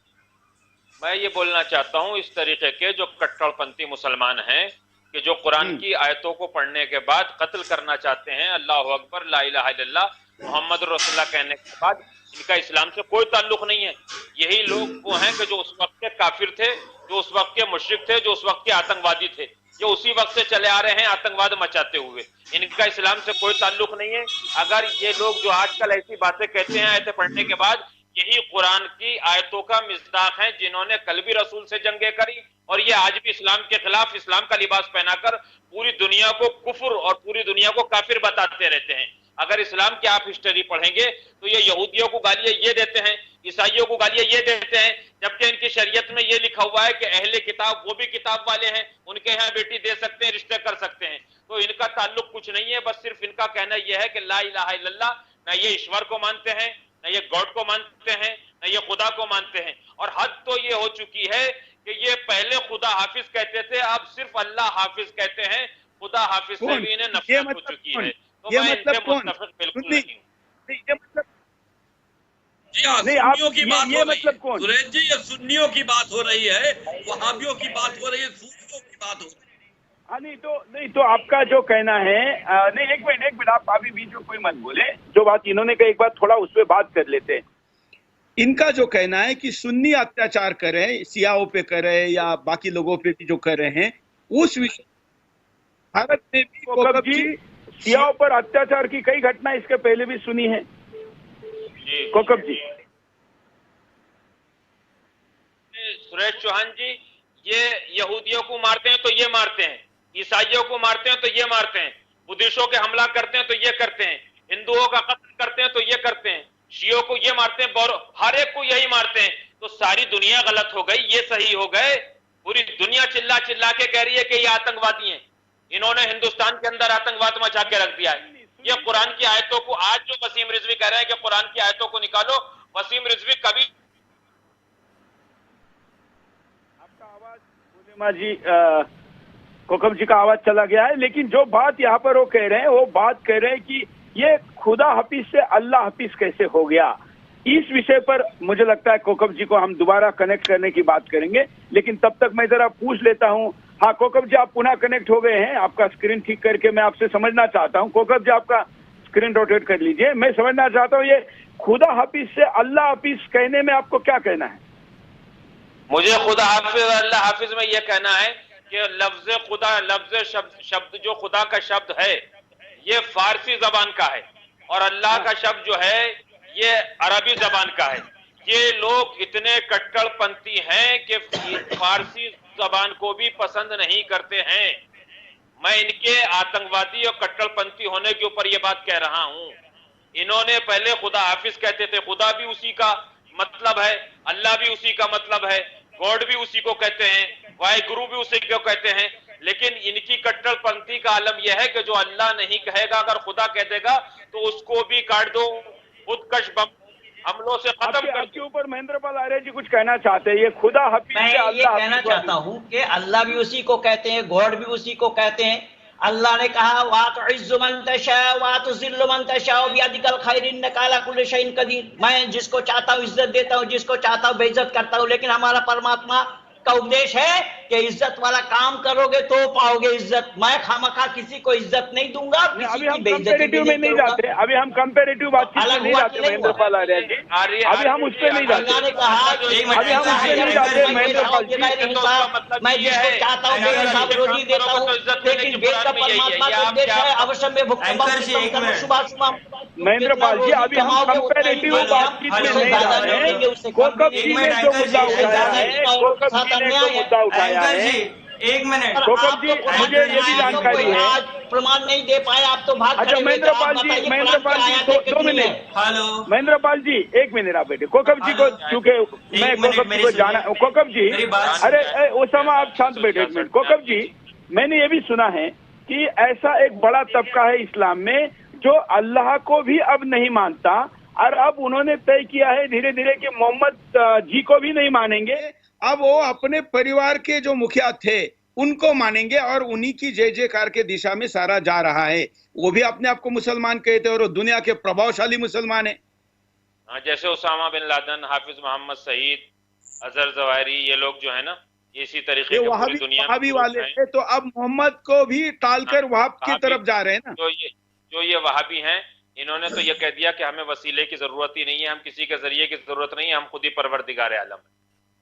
मैं ये बोलना चाहता हूँ, इस तरीके के जो कट्टरपंथी मुसलमान हैं कि जो कुरान की आयतों को पढ़ने के बाद कत्ल करना चाहते हैं, अल्लाह अकबर, ला इलाहा इल्लल्लाह, मोहम्मद रसूलुल्लाह कहने के बाद इनका इस्लाम से कोई ताल्लुक नहीं है। यही लोग वो हैं कि जो उस वक्त के काफिर थे, जो उस वक्त के मुशरिक थे, जो उस वक्त के आतंकवादी थे, जो उसी वक्त से चले आ रहे हैं आतंकवाद मचाते हुए। इनका इस्लाम से कोई ताल्लुक नहीं है। अगर ये लोग जो आजकल ऐसी बातें कहते हैं आयतें पढ़ने के बाद, यही कुरान की आयतों का मिस्दाक हैं, जिन्होंने कल भी रसूल से जंगें करी और ये आज भी इस्लाम के खिलाफ इस्लाम का लिबास पहनाकर पूरी दुनिया को कुफ्र और पूरी दुनिया को काफिर बताते रहते हैं। अगर इस्लाम की आप हिस्ट्री पढ़ेंगे तो ये यहूदियों को गालियां ये देते हैं, ईसाइयों को गालियां ये देते हैं, जबकि इनकी शरीयत में ये लिखा हुआ है कि अहले किताब वो भी किताब वाले हैं, उनके यहाँ बेटी दे सकते हैं, रिश्ते कर सकते हैं। तो इनका ताल्लुक कुछ नहीं है, बस सिर्फ इनका कहना यह है कि ला इलाहा इल्लल्लाह, न ये ईश्वर को मानते हैं, न ये गॉड को मानते हैं, न ये खुदा को मानते हैं। और हद तो ये हो चुकी है कि ये पहले खुदा हाफिज कहते थे, अब सिर्फ अल्लाह हाफिज कहते हैं। खुदा हाफिज से भी इन्हें नफरत हो चुकी है। तो ये मैं मतलब इनसे कौन? मुत्तफिक बिल्कुल नहीं हूं। ये मतलब जी क्या नहीं, आप सुन्नियों की बात ये हो रही मतलब है? कौन? सुरेश जी, ये सुन्नियों की बात हो रही है, वहाबियों की बात हो रही है, सूफियों की बात हो रही है। हाँ, नहीं तो आपका जो कहना है, नहीं एक मिनट आप अभी बीच में कोई मत बोले। जो बात इन्होंने कही, एक बार थोड़ा उस पर बात कर लेते हैं। इनका जो कहना है कि सुन्नी अत्याचार करे, सियाओं पे करे या बाकी लोगों पे भी जो कर रहे हैं, उस विषय भारत में भी कोकब जी सियाओं पर अत्याचार की कई घटनाएं इसके पहले भी सुनी है कोकब जी। सुरेश चौहान जी, ये यहूदियों को मारते हैं तो ये मारते हैं, ईसाइयों को मारते हैं तो ये मारते हैं, बुद्धिस्टों के हमला करते हैं तो ये करते हैं, हिंदुओं का कत्ल करते हैं तो ये करते हैं, शियों को ये मारते हैं, हर एक को यही मारते हैं। तो सारी दुनिया गलत हो गई, ये सही हो गए? पूरी दुनिया चिल्ला चिल्ला के कह रही है कि ये आतंकवादी हैं, इन्होंने हिंदुस्तान के अंदर आतंकवाद मचा के रख दिया है। ये कुरान की आयतों को, आज जो वसीम रिजवी कह रहे हैं कि कुरान की आयतों को निकालो, वसीम रिजवी कभी जी कोकब जी का आवाज चला गया है, लेकिन जो बात यहाँ पर वो कह रहे हैं, वो बात कह रहे हैं कि ये खुदा हफीज से अल्लाह हफीज कैसे हो गया। इस विषय पर मुझे लगता है कोकब जी को हम दोबारा कनेक्ट करने की बात करेंगे, लेकिन तब तक मैं जरा पूछ लेता हूँ। हाँ कोकब जी, आप पुनः कनेक्ट हो गए हैं, आपका स्क्रीन ठीक करके मैं आपसे समझना चाहता हूँ। कोकब जी, आपका स्क्रीन रोटेट कर लीजिए। मैं समझना चाहता हूँ, ये खुदा हफीज से अल्लाह हफीज कहने में आपको क्या कहना है? मुझे खुदा हाफिज अल्लाह हाफिज में यह कहना है कि लफ्ज खुदा, लफ्ज शब्द जो खुदा का शब्द है ये फारसी जबान का है, और अल्लाह का शब्द जो है ये अरबी जबान का है। ये लोग इतने कट्टरपंथी हैं कि फारसी जबान को भी पसंद नहीं करते हैं। मैं इनके आतंकवादी और कट्टरपंथी होने के ऊपर ये बात कह रहा हूं। इन्होंने पहले खुदा हाफिज कहते थे, खुदा भी उसी का मतलब है, अल्लाह भी उसी का मतलब है, गॉड भी उसी को कहते हैं, वाहिगुरु भी उसी को कहते हैं। लेकिन इनकी कट्टरपंथी का आलम यह है कि जो अल्लाह नहीं कहेगा, अगर खुदा कह देगा तो उसको भी काट दो, खुदकश बम हमलों से खत्म कर। आपके ऊपर महेंद्र पाल आर्य जी कुछ कहना चाहते हैं? ये खुदा हफीज मैं से ये अल्लाह कहना हफीज चाहता हूँ कि अल्लाह भी उसी को कहते हैं, गॉड भी उसी को कहते हैं। अल्लाह ने कहा वातुइज्जु मन तशा वातुज़िल्लु मन तशा बियदिकल खैर इन्नका अला कुल्लि शैइन कदीर। मैं जिसको चाहता हूँ इज्जत देता हूँ, जिसको चाहता हूँ बेइज्जत करता हूँ। लेकिन हमारा परमात्मा का उपदेश है कि इज्जत वाला काम करोगे तो पाओगे इज्जत। मैं खामखा किसी को इज्जत नहीं दूंगा, किसी अभी की हम बेइज्जती कंपेरेटिव में नहीं जाते, अभी हम कंपेरेटिव बातचीत में नहीं जाते महेंद्र पाल आर्य जी, अभी हम उस पर नहीं जाते। अल्लाह ने कहा अभी हम उस पर नहीं जाते महेंद्र पाल जी। मैं जिसको चाहता हूँ बेहिसाब रोजी देता हूँ, लेकिन वेद का परमात्मा का उपदेश है अवश्य में महेंद्र पाल जी, अभी हम कंपेरेटिव बातचीत में नहीं जा रहे हैं। कोकब जी ने जो मुद्दा उठाया है, कोकब जी ने जो मुद्दा उठाया है, एक मिनट कोकब जी, मुझे ये भी जानकारी है। आज प्रमाण नहीं दे पाए आप तो भाग अच्छा Mahendra Pal ji, 2 minute. Hello Mahendra Pal ji 1 minute आप बैठे। कोकब जी को, चूंकि मैं कोकब जी को जाना, कोकब जी, अरे ओसामा आप शांत बैठे 1 मिनट। कोकब जी, मैंने ये भी सुना है कि ऐसा एक बड़ा तबका है इस्लाम में जो अल्लाह को भी अब नहीं मानता, और अब उन्होंने तय किया है धीरे धीरे कि मोहम्मद जी को भी नहीं मानेंगे। अब वो अपने परिवार के जो मुखिया थे उनको मानेंगे और उन्हीं की जय जयकार के दिशा में सारा जा रहा है। वो भी अपने आप को मुसलमान कहते हैं और वो दुनिया के प्रभावशाली मुसलमान है। जैसे उसामा बिन लादेन, हाफिज मोहम्मद सईद, अजहर जवाहिरी, ये लोग जो है ना, इसी तरीके के पूरी दुनिया वहाबी वाले थे, तो अब मोहम्मद को भी टालकर वहाब की तरफ जा रहे हैं ना। जो ये वहाबी हैं, इन्होंने तो ये कह दिया कि हमें वसीले की जरूरत ही नहीं है, हम किसी के जरिए की जरूरत नहीं है, हम खुद ही परवरदिगार आलम है,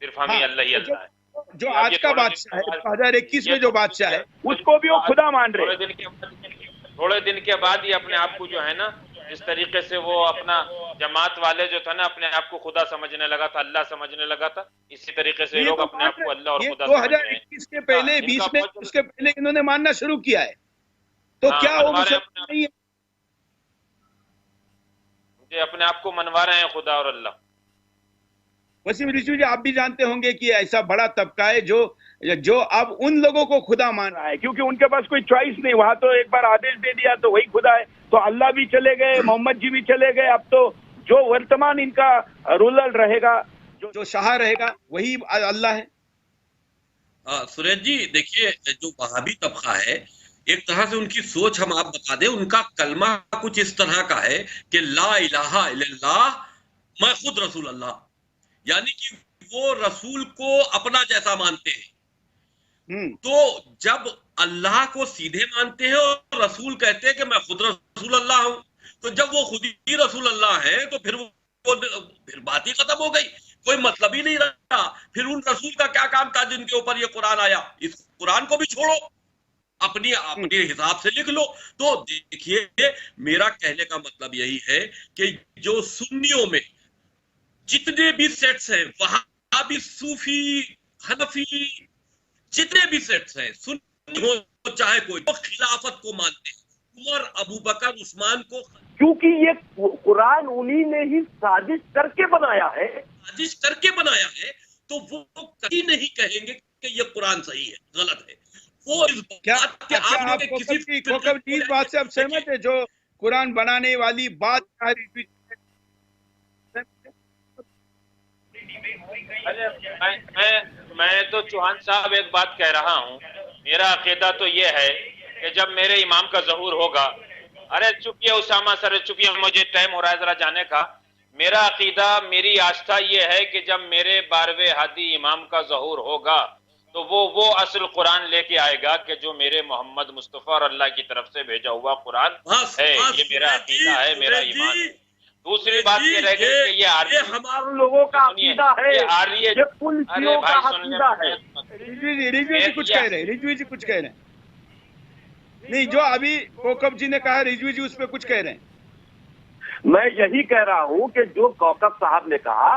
सिर्फ हम ही अल्लाह ही अल्लाह है। जो आज का बादशाह है 2021 में जो बादशाह है, उसको भी वो खुदा मान रहे। थोड़े दिन के बाद ही अपने आप को जो है ना, जिस तरीके से वो अपना जमात वाले जो था ना, अपने आप को खुदा समझने लगा था, अल्लाह समझने लगा था, इसी तरीके से लोग अपने आप को अल्लाह और खुदा 2021 के पहले 20 में उसके पहले इन्होंने मानना शुरू किया है, तो क्या वो मुसलमान नहीं है? मुझे अपने आप को मनवा रहे हैं खुदा और अल्लाह। वसीम रिजवी जी, आप भी जानते होंगे कि ऐसा बड़ा तबका है जो अब उन लोगों को खुदा मान रहा है, क्योंकि उनके पास कोई चॉइस नहीं। वहां तो एक बार आदेश दे दिया तो वही खुदा है, तो अल्लाह भी चले गए, मोहम्मद जी भी चले गए। अब तो जो वर्तमान इनका रूलर रहेगा, जो शाह रहेगा, वही अल्लाह है। सुरेश जी, देखिए, जो वहाबी तबका है, एक तरह से उनकी सोच हम आप बता दें, उनका कलमा कुछ इस तरह का है कि ला इलाहा इल्लल्लाह मैं खुद रसूल अल्लाह, यानी कि वो रसूल को अपना जैसा मानते हैं। तो जब अल्लाह को सीधे मानते हैं और रसूल कहते हैं कि मैं खुद रसूल अल्लाह हूं, तो जब वो खुद ही रसूल अल्लाह है तो फिर बात ही खत्म हो गई, कोई मतलब ही नहीं रहा। फिर उन रसूल का क्या काम था जिनके ऊपर ये कुरान आया? इस कुरान को भी छोड़ो, अपने हिसाब से लिख लो। तो देखिए, मेरा कहने का मतलब यही है कि जो सुन्नियों में जितने भी सेट्स हैं, वहां भी सूफी, हनफी, जितने भी सेट्स हैं, सुन्नी हो चाहे कोई, तो खिलाफत को मानते हैं, उमर, अबू बकर, उस्मान को, क्योंकि ये कुरान उन्हीं ने ही साजिश करके बनाया है। साजिश करके बनाया है, तो वो कभी नहीं कहेंगे कि ये कुरान सही है, गलत है। वो इस बात के आप किसी कोकब जी इस बात से आप सहमत है जो कुरान बनाने वाली बात मैं तो चौहान साहब एक बात कह रहा हूँ, मेरा अकीदा तो ये है कि जब मेरे इमाम का ज़हूर होगा, अरे चुपिए उसामा सर, चुपिए, मुझे टाइम हो रहा है जरा जाने का। मेरा अकीदा, मेरी आस्था ये है कि जब मेरे 12वें हादी इमाम का ज़हूर होगा तो वो असल कुरान लेके आएगा कि जो मेरे मोहम्मद मुस्तफ़ा और अल्लाह की तरफ से भेजा हुआ कुरान है। ये मेरा अकीदा है, मेरा ईमान है। दूसरी बात ये रह गई कि ये हमारे लोगों का अकीदा है, ये कुल अरे का भाई अकीदा है। रिजवी जी कुछ कह रहे हैं, रिजवी जी कुछ कह रहे हैं। नहीं, जो अभी कोकब जी ने कहा, रिजवी जी उस पर कुछ कह रहे हैं। मैं यही कह रहा हूं कि जो कौकब साहब ने कहा,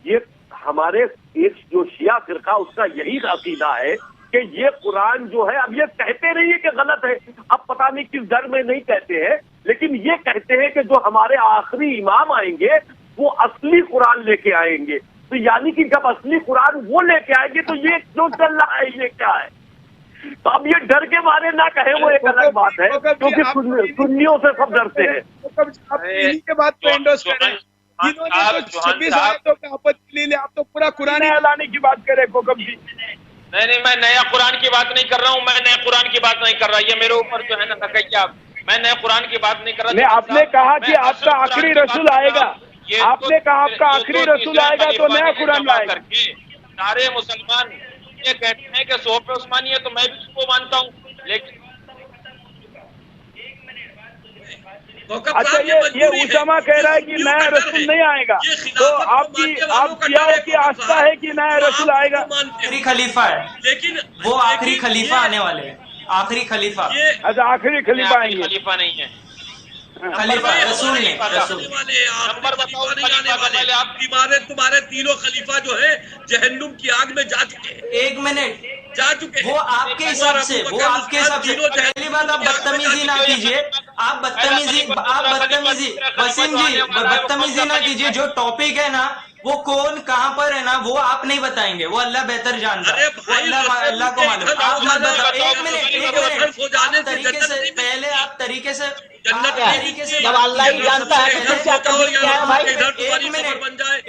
ये हमारे एक जो शिया फिरका, उसका यही अकीदा है कि ये कुरान जो है, अब ये कहते नहीं है कि गलत है, अब पता नहीं किस डर में नहीं कहते हैं, लेकिन ये कहते हैं कि जो हमारे आखिरी इमाम आएंगे वो असली कुरान लेके आएंगे। तो यानी कि जब असली कुरान वो लेके आएंगे तो ये जो चल रहा है ये क्या है? तो अब ये डर के मारे ना कहे वो एक अलग बात है, क्योंकि सुन्नियों से सब डरते हैं। इन्हीं के बात पे एंडोर्स कर रहे हैं। इन्होंने तो 26 आयतों पे आपत्ति ले ली, आप तो पूरा कुरान लाने की बात कर रहे हैं कोकब जी। नहीं, मैं नया कुरान की बात नहीं कर रहा हूँ, मैं नया कुरान की बात नहीं कर रहा, ये मेरे ऊपर जो है ना नकैया, मैं नए कुरान की बात नहीं कर रहा। आपने कहा कि आपका आखिरी रसूल आएगा, आपने कहा आपका आखिरी रसूल आएगा तो नया कुरान लाएगा। सारे मुसलमान ये कहते हैं कि सोफ़े उस्मानी है, तो मैं भी उसको मानता हूँ, लेकिन अच्छा, ये उसामा कह रहा है कि नया रसूल नहीं आएगा, तो आपकी आस्था है कि नया रसूल आएगा? आखिरी खलीफा है, लेकिन वो आखिरी खलीफा आने वाले हैं, आखिरी खलीफा। अच्छा, आखिरी खलीफा आएंगे। खलीफा नहीं है, खलीफा रसूल नहीं, रसूल। नंबर बताओ, तुम्हारे तीनों खलीफा जो है जहन्नुम की आग में जा चुके हैं। एक मिनट, जा चुके हैं। वो आपके हिसाब से, वो आपके हिसाब से। पहली बात, आप बदतमीजी ना कीजिए, आप बदतमीजी, वसीम जी बदतमीजी ना कीजिए। जो टॉपिक है ना, वो कौन कहाँ पर है ना, वो आप नहीं बताएंगे, वो अल्लाह बेहतर जानता है, अल्लाह को मालूम। आप मत बताओ। एक मिनट, तरीके से पहले, आप तरीके से जब अल्लाह ही जानता है तो क्या है भाई?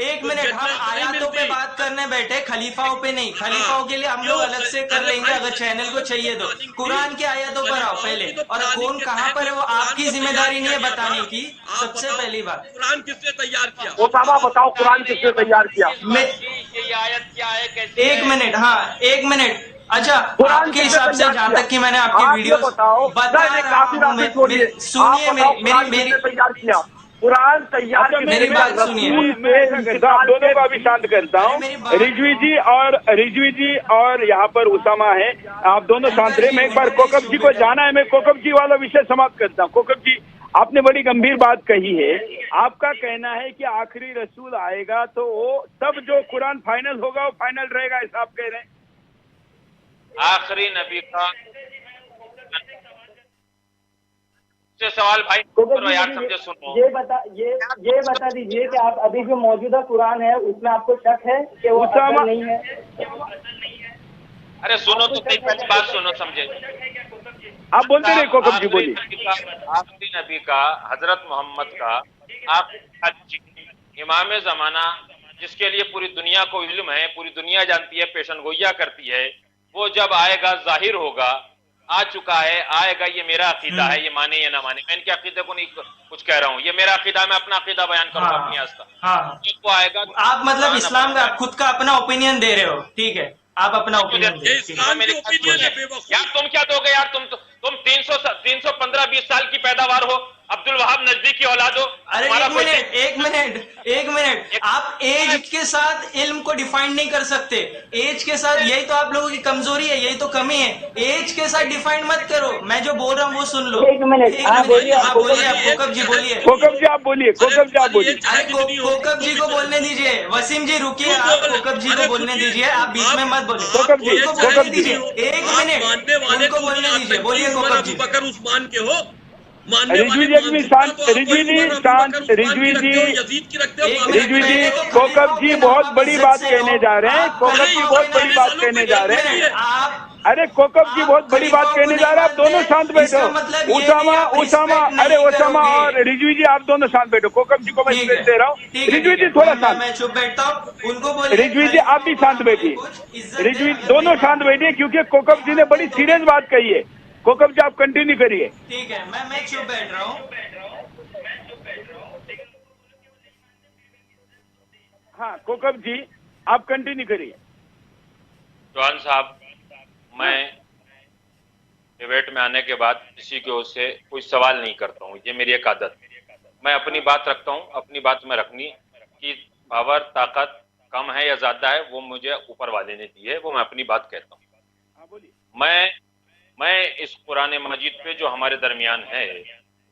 एक मिनट, हम आयातों पे बात करने बैठे, खलीफाओं पे नहीं। खलीफाओं के लिए हम लोग अलग से कर लेंगे अगर चैनल को चाहिए तो। कुरान के आयतों पर आओ पहले, और कौन कहाँ पर है वो आपकी जिम्मेदारी नहीं है बताने की। सबसे पहली बात, कुरान किसने तैयार किया? ओसामा बताओ, कुरान किसने तैयार किया? ये आयत क्या है, कैसे? एक मिनट, हाँ एक मिनट। अच्छा, आपके हिसाब से जहाँ तक कि मैंने आपकी वीडियो सुनिए, मेरी तैयार किया कुरान तैयार, मेरी बात सुनिए। दोनों को अभी शांत करता हूँ। रिजवी जी और यहाँ पर उसामा है, आप दोनों शांत रहे। मैं एक बार कोकब जी को जाना है, मैं कोकब जी वाला विषय समाप्त करता हूँ। कोकब जी, आपने बड़ी गंभीर बात कही है। आपका कहना है कि आखिरी रसूल आएगा तो वो तब जो कुरान फाइनल होगा वो फाइनल रहेगा, ऐसा आप कह रहे हैं? आखिरी नबी का सवाल भाई करो यार, समझे, सुनो। ये बता दीजिए कि आप अभी जो मौजूदा कुरान है उसमें आपको शक है कि वो असल नहीं है? अरे सुनो तो सही, पहली बात सुनो, समझे। आप बोलते रहे कोकब जी, बोलिए। आखिरी नबी का, हजरत मोहम्मद का, आप इमाम जमाना, जिसके लिए पूरी दुनिया को इल्म है, पूरी दुनिया जानती है, पेशन गोइया करती है, वो जब आएगा, जाहिर होगा, आ चुका है, आएगा, ये मेरा अकीदा है, ये माने या ना माने, मैं इनके अकीदे को नहीं कुछ कह रहा हूँ, ये मेरा अकीदा, मैं अपना अकीदा बयान करूंगा अपनी आस्था। हाँ, इनको आएगा, आप मतलब इस्लाम का खुद का अपना ओपिनियन दे रहे हो, ठीक है, आप अपना ओपिनियन दे यार। तुम क्या दोगे यार, तुम 315-20 साल की पैदावार हो, अब्दुल वहाब नजदी की औलाद हो। अरे एक मिनट, आप एज के साथ इल्म को डिफाइन नहीं कर सकते, एज के साथ, यही तो आप लोगों की कमजोरी है, यही तो कमी है, एज के साथ डिफाइन मत करो। मैं जो बोल रहा हूँ वो सुन लो। एक मिनट, आप बोलिए, आप कोकब जी बोलिए, कोकब जी आप बोलिए, कोकब जी आप बोलिए। अरे कोकब जी को बोलने दीजिए, वसीम जी रुकिए, आप कोकब जी को बोलने दीजिए, आप बीच में मत बोलिए। कोकब जी, कोकब जी, एक मिनट, उनको बोलने दीजिए, बोलिए कोकब जी। बकर उस्मान के हो, रिजवी जी शांत, रिजवी जी शांत, रिजवी जी, कोकब जी बहुत बड़ी बात कहने जा रहे हैं, कोकब जी बहुत बड़ी बात कहने जा रहे हैं। अरे कोकब जी बहुत बड़ी बात कहने जा रहे हैं, आप दोनों शांत बैठो। उसामा, अरे उसामा और रिजवी जी आप दोनों शांत बैठो। कोकब जी को मैं स्पेस दे रहा हूँ, रिजवी जी थोड़ा शांत, मैं चुप बैठता हूँ, उनको बोलिए। रिजवी जी आप भी शांत बैठिए, रिजवी दोनों शांत बैठिए, क्योंकि कोकब जी ने बड़ी सीरियस बात कही है। कोकब जी आप कंटिन्यू करिए। ठीक है, मैं चुप बैठ रहा हूँ। हाँ कोकब जी आप कंटिन्यू करिए। चौहान साहब, मैं डिबेट में आने के बाद किसी की ओर से कोई सवाल नहीं करता हूँ, ये मेरी एक आदत है। मैं अपनी बात रखता हूँ, अपनी बात में रखनी कि पावर, ताकत कम है या ज्यादा है वो मुझे ऊपर वाले ने दी है, वो मैं अपनी बात कहता हूँ। मैं इस कुरान मजीद पे जो हमारे दरमियान है,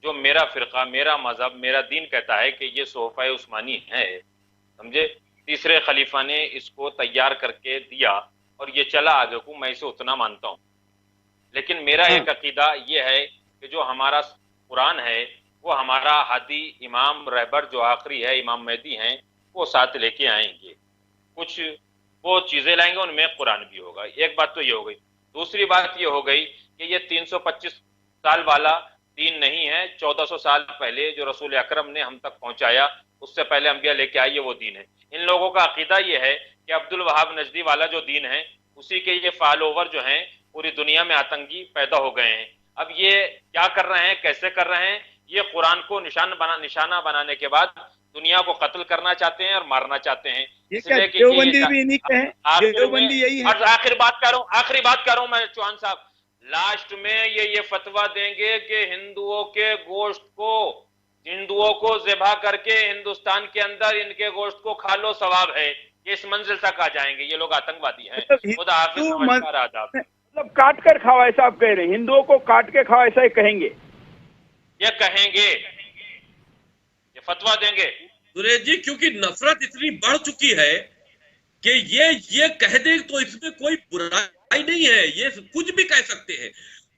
जो मेरा फिरका, मेरा मजहब, मेरा दीन कहता है कि ये सोहफा उस्मानी है, समझे, तीसरे खलीफा ने इसको तैयार करके दिया और ये चला आगे को, मैं इसे उतना मानता हूँ। लेकिन मेरा एक अकीदा ये है कि जो हमारा कुरान है वो हमारा हादी इमाम रहबर जो आखिरी है, इमाम मेहदी हैं, वो साथ लेके आएंगे, कुछ वो चीजें लाएंगे, उनमें कुरान भी होगा। एक बात तो ये हो गई। दूसरी बात ये हो गई कि ये 325 साल वाला दीन नहीं है, 1400 साल पहले जो रसूल अकरम ने हम तक पहुंचाया, उससे पहले अंबिया लेके आए, वो दीन है। इन लोगों का अकीदा ये है कि अब्दुल वहाब नजदी वाला जो दीन है, उसी के ये फॉलोवर जो हैं पूरी दुनिया में आतंकी पैदा हो गए हैं। अब ये क्या कर रहे हैं, कैसे कर रहे हैं, ये कुरान को निशाना बनाने के बाद दुनिया को कत्ल करना चाहते हैं और मारना चाहते हैं। इसलिए कि आखिर बात कर रहा हूं मैं चौहान साहब, लास्ट में ये फतवा देंगे कि हिंदुओं को ज़िबा करके हिंदुस्तान के अंदर इनके गोश्त को खा लो, सवाब है। ये इस मंजिल तक आ जाएंगे, ये लोग आतंकवादी हैं। खुदा हाफिज़, नमस्कार, आदाब। मतलब काट कर खाओ ऐसा आप कह रहे हैं, हिंदुओं को काट के खाओ ऐसा ही कहेंगे, ये कहेंगे, ये फतवा देंगे सुरेश जी, क्योंकि नफरत इतनी बढ़ चुकी है कि ये कह दे तो इसमें कोई बुराई नहीं है, ये कुछ भी कह सकते हैं।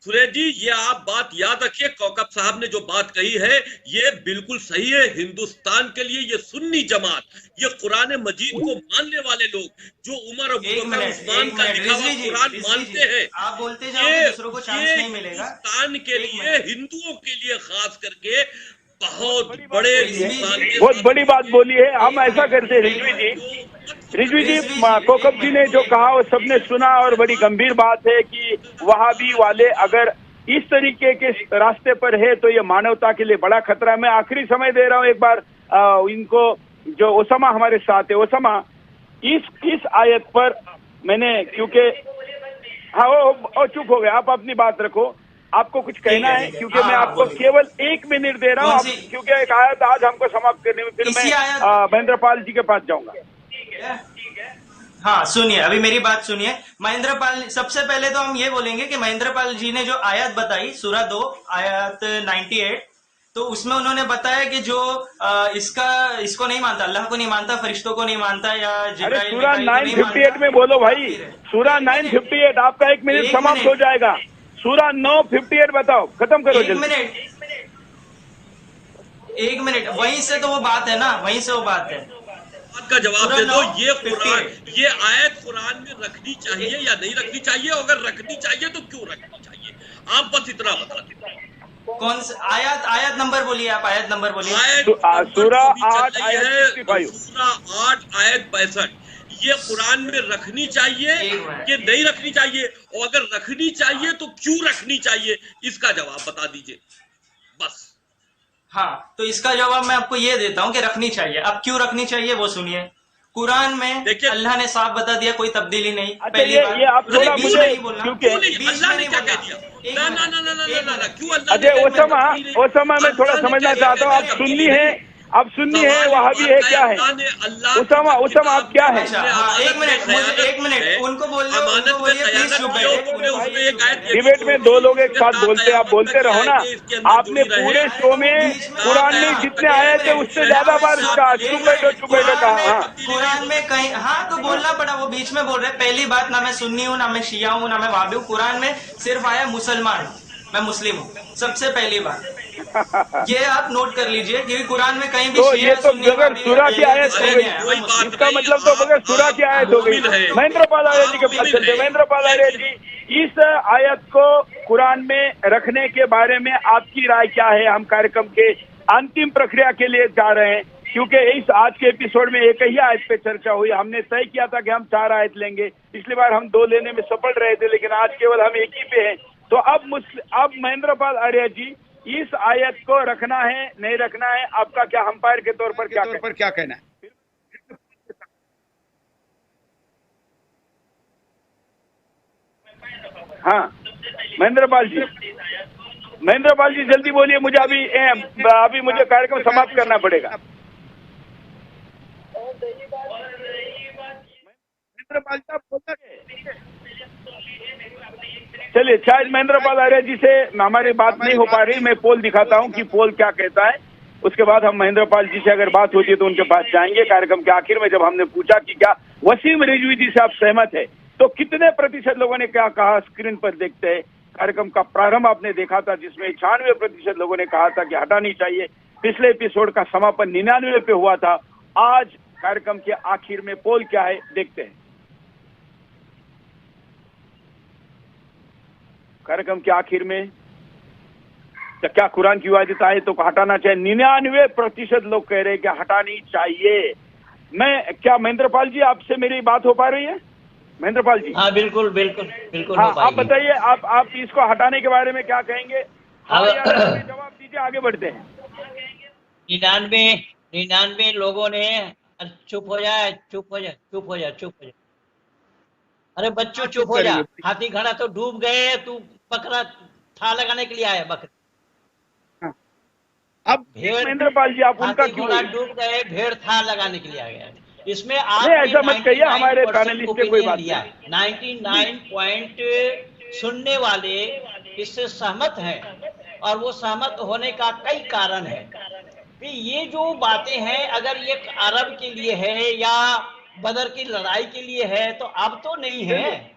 सुरेश जी, ये आप बात याद रखिए, कौकब साहब ने जो बात कही है ये बिल्कुल सही है। हिंदुस्तान के लिए ये सुन्नी जमात, ये कुरान मजीद को मानने वाले लोग, जो उमर और उस्मान का लिखा हुआ कुरान मानते हैं, आप बोलते जाओ, दूसरों को चांस नहीं मिलेगा। हिंदुस्तान के लिए, हिंदुओं के लिए खास करके बहुत बड़ी बात बोली है। हम ऐसा करते हैं रिजवी जी, कोकब जी ने जो कहा वो सबने सुना, और बड़ी गंभीर बात है कि वहाबी वाले अगर इस तरीके के रास्ते पर है तो ये मानवता के लिए बड़ा खतरा है। मैं आखिरी समय दे रहा हूँ एक बार इनको, जो ओसामा हमारे साथ है, ओसामा इस आयत पर मैंने, क्योंकि हाँ वो चुप हो गए, आप अपनी बात रखो, आपको कुछ कहना है, क्योंकि मैं आपको केवल 1 मिनट दे रहा हूँ, क्योंकि एक आयत आज हमको समाप्त करने में, फिर मैं महेंद्र पाल जी के पास जाऊंगा। हाँ सुनिए, अभी मेरी बात सुनिए। महेंद्र पाल, सबसे पहले तो हम ये बोलेंगे कि महेंद्र पाल जी ने जो आयत बताई, सूरा 2 आयत 98, तो उसमें उन्होंने बताया कि जो इसको नहीं मानता, अल्लाह को नहीं मानता, फरिश्तों को नहीं मानता, या जिब्राइल सूरा 958 में बोलो भाई, सूरा 958, आपका 1 मिनट समाप्त हो जाएगा। सूरा 958 बताओ, खत्म करो जल्दी। एक मिनट, वहीं से तो वो बात है ना, वहीं से वो बात है। का जवाब दे दो, ये कुरान, ये आयत कुरान में रखनी चाहिए या नहीं रखनी चाहिए? अगर रखनी चाहिए तो क्यों रखनी चाहिए? आप बस इतना बता दीजिए। कौन सा आयत नंबर बोलिए, आप आयत नंबर बोलिए। सूरा 8 आयत 65, सूरा 8 आयत 65। ये कुरान में रखनी चाहिए कि नहीं रखनी चाहिए, और अगर रखनी चाहिए तो क्यों रखनी चाहिए, इसका जवाब बता दीजिए बस। हाँ, तो इसका जवाब मैं आपको ये देता हूँ कि रखनी चाहिए। अब क्यों रखनी चाहिए वो सुनिए। कुरान में अल्लाह ने साफ बता दिया, कोई तब्दीली नहीं। पहली बात, ये आप थोड़ा मुझे क्योंकि अल्लाह ने क्या कह दिया? ना ना ना ना ना ना, क्यों अल्लाह अजय ओसामा मैं थोड़ा समझना चाहता हूँ। आप सुन्नी है, आप सुन्नी है, वहाबी है, क्या है? ओसामा आप क्या है? एक मिनट उनको बोलिए प्लीज चुप बैठे। डिबेट में दो लोग एक साथ बोलते, आप बोलते रहो ना। आपने पूरे शो में कुरान में जितने आए थे उससे ज्यादा बार कहा चुप बैठो कहा। कुरान में कहीं, हाँ तो बोलना पड़ा, वो बीच में बोल रहे। पहली बात, ना मैं सुन्नी हूँ, ना मैं शिया हूँ, ना मैं वहाबी हूँ। कुरान में सिर्फ आया मुसलमान, मैं मुस्लिम हूँ, सबसे पहली बात ये आप नोट कर लीजिए, क्योंकि कुरान में कहीं भी तो ये तो बगैर सूरा की आयत हो गई, इसका मतलब तो बगैर सूरा की आयत हो गई। महेंद्र पाल आर्य जी के पास चलते। महेंद्र पाल आर्य जी, इस आयत को कुरान में रखने के बारे में आपकी राय क्या है? हम कार्यक्रम के अंतिम प्रक्रिया के लिए जा रहे हैं, क्योंकि इस आज के एपिसोड में एक ही आयत पे चर्चा हुई। हमने तय किया था कि हम 4 आयत लेंगे, पिछली बार हम 2 लेने में सफल रहे थे, लेकिन आज केवल हम एक ही पे हैं। तो अब महेंद्र पाल आर्य जी, इस आयत को रखना है नहीं रखना है, आपका क्या अंपायर के तौर पर क्या कहना है? हाँ महेंद्र पाल जी जल्दी बोलिए, मुझे अभी मुझे कार्यक्रम समाप्त करना पड़ेगा। महेंद्र पाल साहब बोलते, चलिए शायद महेंद्र पाल आर्य जी से हमारी बात नहीं हो पा रही। मैं पोल दिखाता हूं कि पोल क्या कहता है, उसके बाद हम महेंद्र पाल जी से अगर बात होती है तो उनके पास जाएंगे। कार्यक्रम के आखिर में जब हमने पूछा कि क्या वसीम रिजवी जी से आप सहमत है, तो कितने प्रतिशत लोगों ने क्या कहा स्क्रीन पर देखते हैं। कार्यक्रम का प्रारंभ आपने देखा था जिसमें 96% लोगों ने कहा था कि हटानी चाहिए। पिछले एपिसोड का समापन 99 पे हुआ था। आज कार्यक्रम के आखिर में पोल क्या है देखते हैं। कार्यक्रम के आखिर में क्या कुरान की वाजित आए तो हटाना चाहिए? 99% लोग कह रहे हैं कि हटानी चाहिए। मैं क्या महेंद्र पाल जी, आपसे मेरी बात हो पा रही है? महेंद्र पाल जी, हाँ बिल्कुल बिल्कुल बिल्कुल। हाँ आप बताइए, आप इसको हटाने के बारे में क्या कहेंगे? जवाब दीजिए, आगे बढ़ते हैं। 99 लोगों ने चुप हो जाए। अरे बच्चों चुप हो जा, हाथी घड़ा तो डूब गए, तू बकरा था लगाने के लिए आया। बकरा अब महेंद्र पाल जी आप उनका क्यों? डूब गए, भेड़ था लगाने के लिए आ गया। इसमें ऐसा मत कहिए, हमारे पैनलिस्ट पे कोई बात नहीं। 99 पॉइंट सुनने वाले इससे सहमत हैं, और वो सहमत होने का कई कारण है कि ये जो बातें हैं, अगर ये अरब के लिए है या बदर की लड़ाई के लिए है तो अब तो नहीं है।